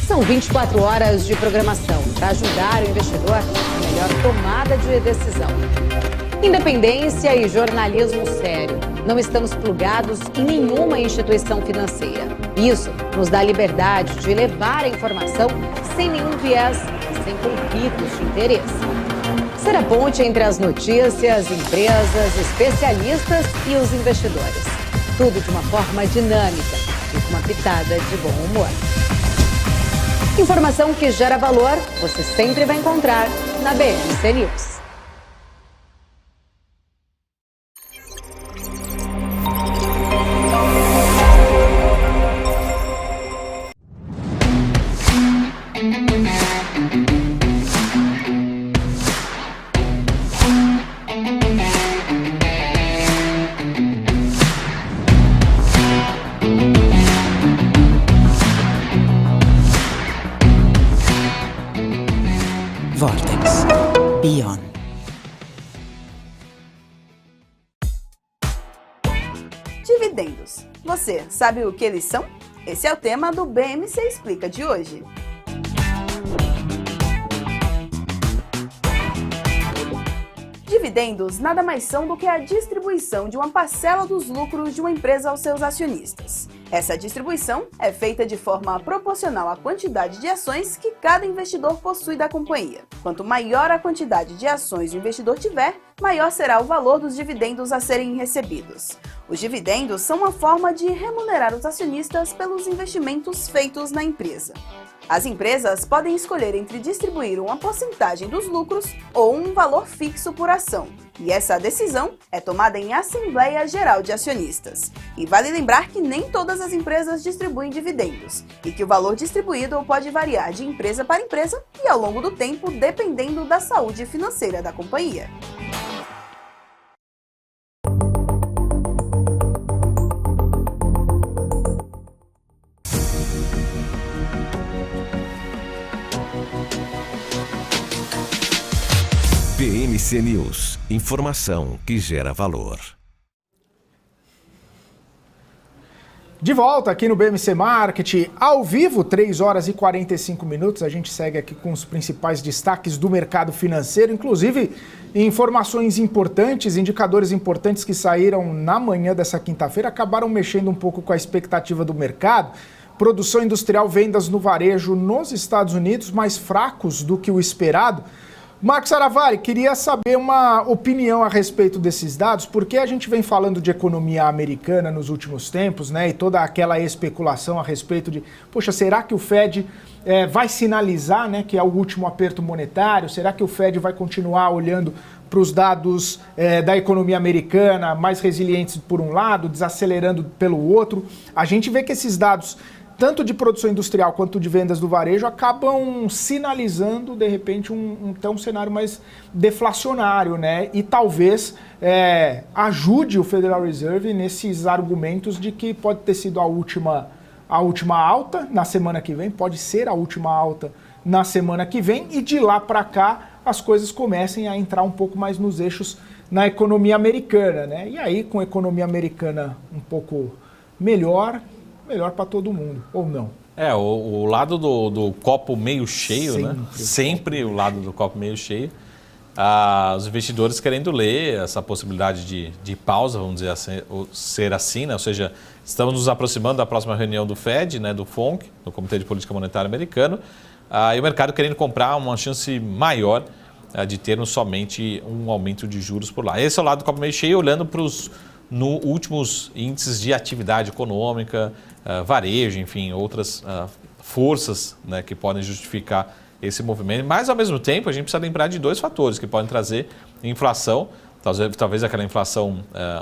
São 24 horas de programação para ajudar o investidor na melhor tomada de decisão. Independência e jornalismo sério. Não estamos plugados em nenhuma instituição financeira. Isso nos dá liberdade de levar a informação sem nenhum viés e sem conflitos de interesse. Ser a ponte entre as notícias, empresas, especialistas e os investidores. Tudo de uma forma dinâmica e com uma pitada de bom humor. Informação que gera valor, você sempre vai encontrar na BMC News. Vortex Beyond. Dividendos. Você sabe o que eles são? Esse é o tema do BMC Explica de hoje. Dividendos nada mais são do que a distribuição de uma parcela dos lucros de uma empresa aos seus acionistas. Essa distribuição é feita de forma proporcional à quantidade de ações que cada investidor possui da companhia. Quanto maior a quantidade de ações o investidor tiver, maior será o valor dos dividendos a serem recebidos. Os dividendos são uma forma de remunerar os acionistas pelos investimentos feitos na empresa. As empresas podem escolher entre distribuir uma porcentagem dos lucros ou um valor fixo por ação. E essa decisão é tomada em Assembleia Geral de Acionistas. E vale lembrar que nem todas as empresas distribuem dividendos, e que o valor distribuído pode variar de empresa para empresa e ao longo do tempo, dependendo da saúde financeira da companhia. BMC News, informação que gera valor. De volta aqui no BMC Market, ao vivo, 3 horas e 45 minutos. A gente segue aqui com os principais destaques do mercado financeiro, inclusive informações importantes, indicadores importantes que saíram na manhã dessa quinta-feira, acabaram mexendo um pouco com a expectativa do mercado. Produção industrial, vendas no varejo nos Estados Unidos mais fracos do que o esperado. Marcos Aravari, queria saber uma opinião a respeito desses dados, porque a gente vem falando de economia americana nos últimos tempos, né? E toda aquela especulação a respeito de, poxa, será que o Fed vai sinalizar, né, que é o último aperto monetário? Será que o Fed vai continuar olhando para os dados da economia americana, mais resilientes por um lado, desacelerando pelo outro? A gente vê que esses dados, tanto de produção industrial quanto de vendas do varejo, acabam sinalizando, de repente, um cenário mais deflacionário, né? E talvez ajude o Federal Reserve nesses argumentos de que pode ter sido a última alta na semana que vem, pode ser a última alta na semana que vem, e de lá para cá as coisas comecem a entrar um pouco mais nos eixos na economia americana, né? E aí, com a economia americana um pouco melhor para todo mundo, ou não? O lado do copo meio cheio, sempre, né? Sempre o lado do copo meio cheio. Os investidores querendo ler essa possibilidade de pausa, vamos dizer assim, ser assim, né? Ou seja, estamos nos aproximando da próxima reunião do Fed, né? Do FONC, do Comitê de Política Monetária Americano, e o mercado querendo comprar uma chance maior de termos somente um aumento de juros por lá. Esse é o lado do copo meio cheio, olhando para os últimos índices de atividade econômica, varejo, enfim, outras forças, né, que podem justificar esse movimento. Mas, ao mesmo tempo, a gente precisa lembrar de dois fatores que podem trazer inflação, talvez aquela inflação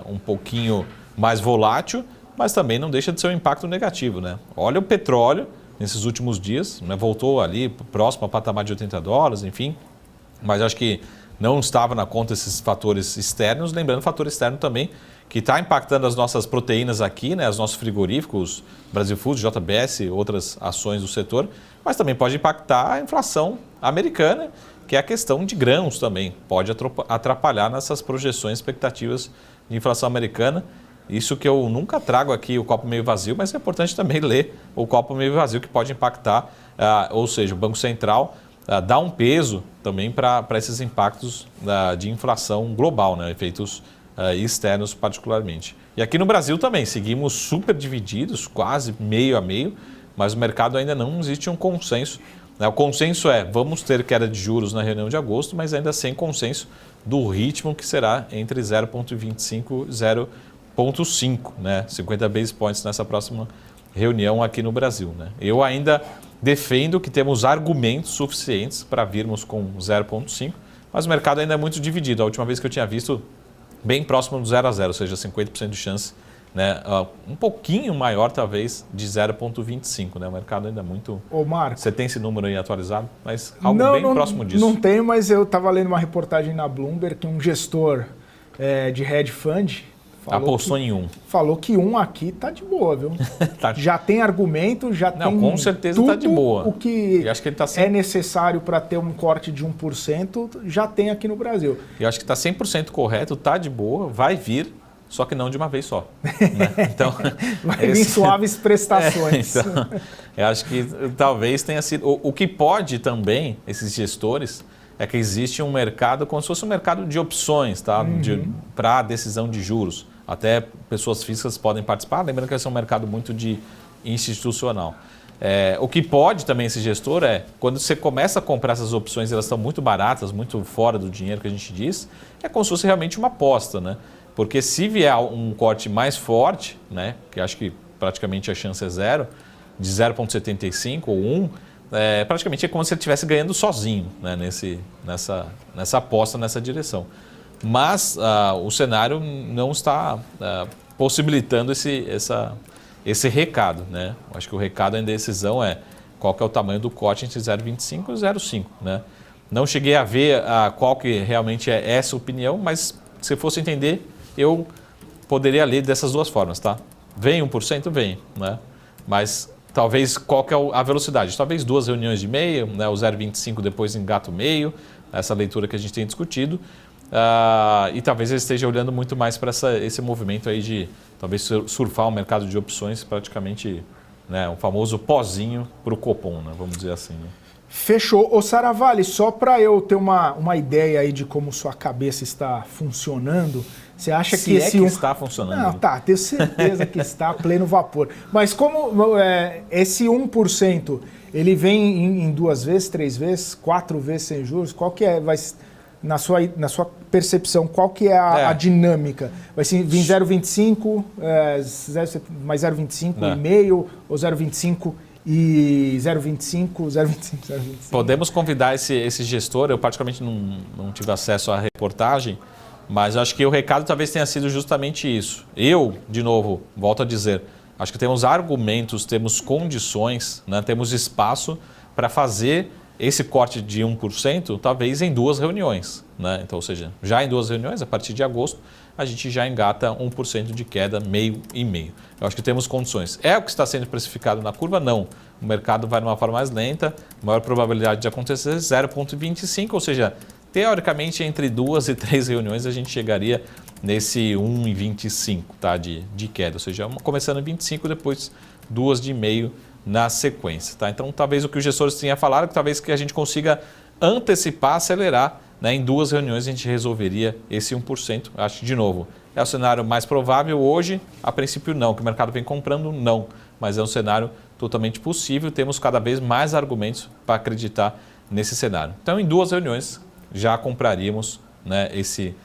um pouquinho mais volátil, mas também não deixa de ser um impacto negativo, né? Olha o petróleo nesses últimos dias, né, voltou ali próximo ao patamar de $80, enfim, mas acho que não estava na conta esses fatores externos. Lembrando, o fator externo também que está impactando as nossas proteínas aqui, né, os nossos frigoríficos, Brasil Foods, JBS, outras ações do setor, mas também pode impactar a inflação americana, que é a questão de grãos também. Pode atrapalhar nessas projeções, expectativas de inflação americana. Isso que eu nunca trago aqui o copo meio vazio, mas é importante também ler o copo meio vazio, que pode impactar, ou seja, o Banco Central dá um peso também para esses impactos de inflação global, né, efeitos externos particularmente. E aqui no Brasil também, seguimos super divididos, quase meio a meio, mas o mercado ainda não existe um consenso. O consenso vamos ter queda de juros na reunião de agosto, mas ainda sem consenso do ritmo, que será entre 0,25 e 0,5, né? 50 basis points nessa próxima reunião aqui no Brasil, né? Eu ainda defendo que temos argumentos suficientes para virmos com 0,5, mas o mercado ainda é muito dividido. A última vez que eu tinha visto, bem próximo do 0 a 0, ou seja, 50% de chance, né? Um pouquinho maior, talvez, de 0,25. Né? O mercado ainda é muito... Ô, Marco, você tem esse número aí atualizado? Mas algo bem próximo disso. Não tenho, mas eu estava lendo uma reportagem na Bloomberg que um gestor de hedge fund apostou em um. Falou que um aqui tá de boa, viu? Já tem argumento, já tem com certeza tudo tá de boa. O que, acho que ele tá é necessário para ter um corte de 1%, já tem aqui no Brasil. Eu acho que está 100% correto, tá de boa, vai vir, só que não de uma vez só. Né? Então, vai vir suaves prestações. Então, eu acho que talvez tenha sido... O que pode também, esses gestores, é que existe um mercado, como se fosse um mercado de opções, tá? Para a decisão de juros. Até pessoas físicas podem participar, lembrando que esse é um mercado muito institucional. O que pode também esse gestor quando você começa a comprar essas opções, elas estão muito baratas, muito fora do dinheiro que a gente diz, é como se fosse realmente uma aposta, né? Porque se vier um corte mais forte, né, que acho que praticamente a chance é zero, de 0,75 ou 1, praticamente é como se ele estivesse ganhando sozinho, né, nessa aposta, nessa direção. Mas o cenário não está possibilitando esse recado, né? Acho que o recado da indecisão qual que é o tamanho do corte entre 0,25 e 0,5, né? Não cheguei a ver qual que realmente é essa opinião, mas se fosse entender, eu poderia ler dessas duas formas, tá? Vem 1%? Vem, né? Mas talvez qual que é a velocidade? Talvez 2 reuniões de meio, né? O 0,25 depois engata o meio, essa leitura que a gente tem discutido. E talvez ele esteja olhando muito mais para esse movimento aí de talvez surfar o mercado de opções, praticamente, né, um famoso pozinho para o Copom, né, vamos dizer assim. Né? Fechou. Ô Saravalli, só para eu ter uma ideia aí de como sua cabeça está funcionando, você acha que esse... está funcionando. Não, tá, tenho certeza que está a pleno vapor. Mas como esse 1%, ele vem em 2 vezes, 3 vezes, 4 vezes sem juros, qual que é, na sua percepção, qual que é a dinâmica? Vai vir 0,25, mais 0,25 e meio, ou 0,25 e 0,25. Podemos convidar esse gestor, eu praticamente não tive acesso à reportagem, mas acho que o recado talvez tenha sido justamente isso. Eu, de novo, volto a dizer, acho que temos argumentos, temos condições, né, temos espaço para fazer esse corte de 1%, talvez em 2 reuniões. Né? Então, ou seja, já em 2 reuniões, a partir de agosto, a gente já engata 1% de queda, meio e meio. Eu acho que temos condições. É o que está sendo precificado na curva? Não. O mercado vai numa forma mais lenta, maior probabilidade de acontecer 0,25, ou seja, teoricamente entre 2 e 3 reuniões a gente chegaria nesse 1,25 tá, de queda, ou seja, começando em 25, depois 2 de meio na sequência. Tá? Então, talvez o que os gestores tinham falado, talvez que a gente consiga antecipar, acelerar, né? Em 2 reuniões a gente resolveria esse 1%. Acho que, de novo, é o cenário mais provável hoje, a princípio não, que o mercado vem comprando, não, mas é um cenário totalmente possível, temos cada vez mais argumentos para acreditar nesse cenário. Então, em 2 reuniões, já compraríamos, né, esse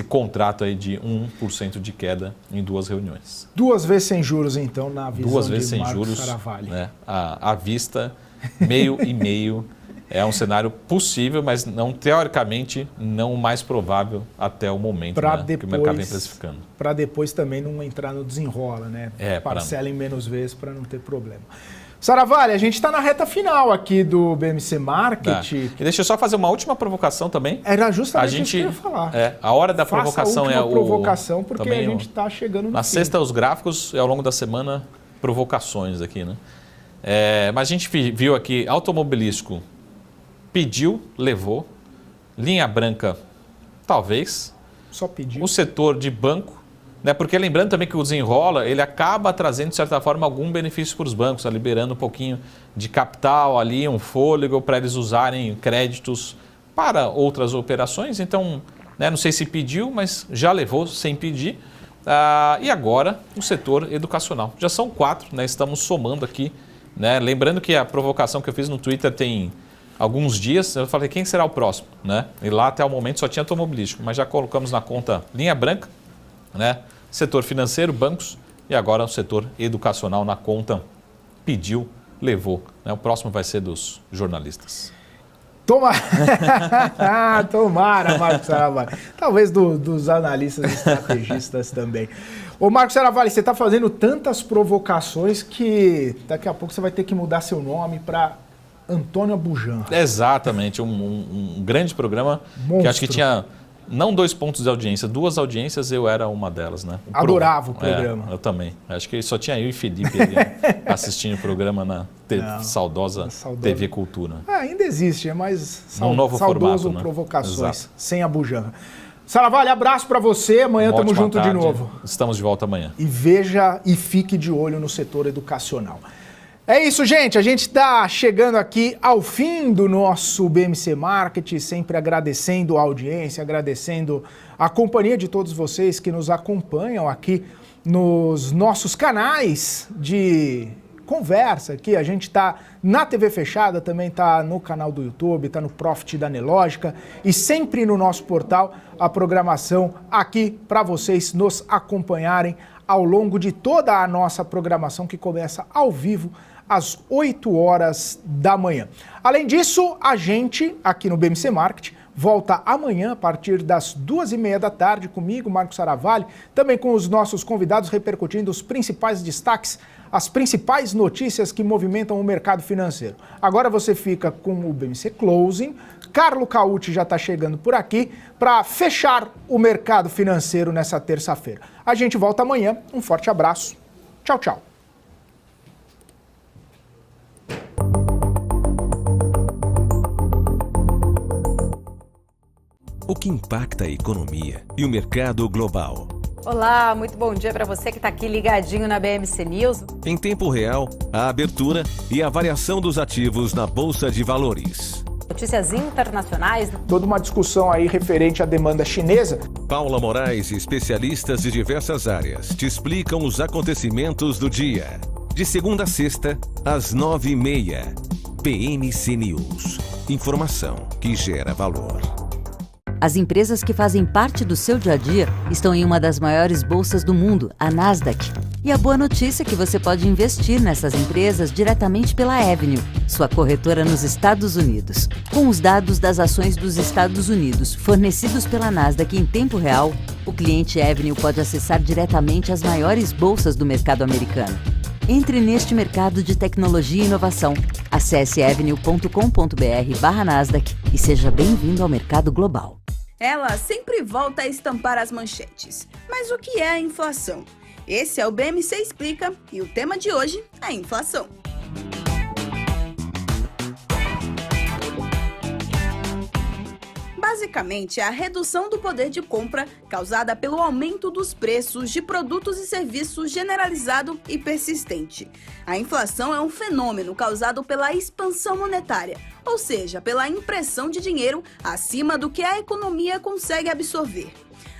contrato aí de 1% de queda em 2 reuniões. 2 vezes sem juros, então, na visão 2 vezes de sem Marcos juros, Saravalli. né, à vista, meio e meio. É um cenário possível, mas não teoricamente não o mais provável até o momento, né, que o mercado vem precificando. Para depois também não entrar no desenrola, né? Parcela em menos vezes para não ter problema. Saravalli, a gente está na reta final aqui do BMC Market. E deixa eu só fazer uma última provocação também. Era justamente isso que eu ia falar. A hora da provocação a provocação, porque a gente está chegando no na fim. sexta, os gráficos, e ao longo da semana, provocações aqui, né? Mas a gente viu aqui, automobilístico pediu, levou. Linha branca, talvez. Só pediu. O setor de banco, né? Porque lembrando também que o desenrola, ele acaba trazendo, de certa forma, algum benefício para os bancos, liberando um pouquinho de capital ali, um fôlego para eles usarem créditos para outras operações. Então, né, não sei se pediu, mas já levou sem pedir. E agora, o setor educacional. Já são 4, né? Estamos somando aqui. Né? Lembrando que a provocação que eu fiz no Twitter tem alguns dias, eu falei quem será o próximo, né? E lá até o momento só tinha automobilístico, mas já colocamos na conta linha branca, né? Setor financeiro, bancos e agora o setor educacional na conta pediu, levou. Né? O próximo vai ser dos jornalistas. Tomara, Marcos Saravalli. Talvez dos analistas estrategistas também. Ô Marcos Saravalli, você está fazendo tantas provocações que daqui a pouco você vai ter que mudar seu nome para Antônio Abujan. Exatamente, um grande programa. Monstro. Que acho que tinha não 2 pontos de audiência, 2 audiências, eu era uma delas, né? Adorava o programa. Eu também. Acho que só tinha eu e Felipe ali, assistindo o programa na saudosa TV Cultura. Ainda existe, mas novo saudoso formato, né? Provocações, Exato. Sem Abujan. Saravalli, abraço para você. Amanhã estamos juntos de novo. Estamos de volta amanhã. E veja e fique de olho no setor educacional. É isso, gente. A gente está chegando aqui ao fim do nosso BMC Market, sempre agradecendo a audiência, agradecendo a companhia de todos vocês que nos acompanham aqui nos nossos canais de conversa aqui. A gente está na TV fechada, também está no canal do YouTube, está no Profit da Nelógica e sempre no nosso portal a programação aqui para vocês nos acompanharem ao longo de toda a nossa programação que começa ao vivo às 8 horas da manhã. Além disso, a gente aqui no BMC Market volta amanhã a partir das 2h30 da tarde comigo, Marcos Saravalli, também com os nossos convidados repercutindo os principais destaques, as principais notícias que movimentam o mercado financeiro. Agora você fica com o BMC Closing. Carlo Cauti já está chegando por aqui para fechar o mercado financeiro nessa terça-feira. A gente volta amanhã. Um forte abraço. Tchau, tchau. O que impacta a economia e o mercado global. Olá, muito bom dia para você que está aqui ligadinho na BMC News. Em tempo real, a abertura e a variação dos ativos na Bolsa de Valores. Notícias internacionais. Toda uma discussão aí referente à demanda chinesa. Paula Moraes e especialistas de diversas áreas te explicam os acontecimentos do dia. De segunda a sexta, às 9h30. BMC News. Informação que gera valor. As empresas que fazem parte do seu dia a dia estão em uma das maiores bolsas do mundo, a Nasdaq. E a boa notícia é que você pode investir nessas empresas diretamente pela Avenue, sua corretora nos Estados Unidos. Com os dados das ações dos Estados Unidos fornecidos pela Nasdaq em tempo real, o cliente Avenue pode acessar diretamente as maiores bolsas do mercado americano. Entre neste mercado de tecnologia e inovação. Acesse avenue.com.br/Nasdaq e seja bem-vindo ao mercado global. Ela sempre volta a estampar as manchetes. Mas o que é a inflação? Esse é o BMC Explica e o tema de hoje é a inflação. Basicamente, é a redução do poder de compra causada pelo aumento dos preços de produtos e serviços generalizado e persistente. A inflação é um fenômeno causado pela expansão monetária, ou seja, pela impressão de dinheiro acima do que a economia consegue absorver.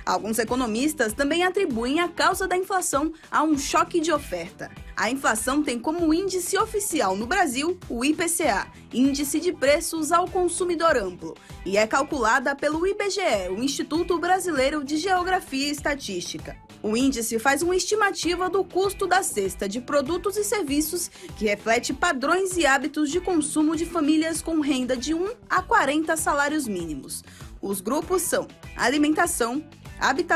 Alguns economistas também atribuem a causa da inflação a um choque de oferta. A inflação tem como índice oficial no Brasil o IPCA, Índice de Preços ao Consumidor Amplo, e é calculada pelo IBGE, o Instituto Brasileiro de Geografia e Estatística. O índice faz uma estimativa do custo da cesta de produtos e serviços que reflete padrões e hábitos de consumo de famílias com renda de 1 a 40 salários mínimos. Os grupos são alimentação, habitação,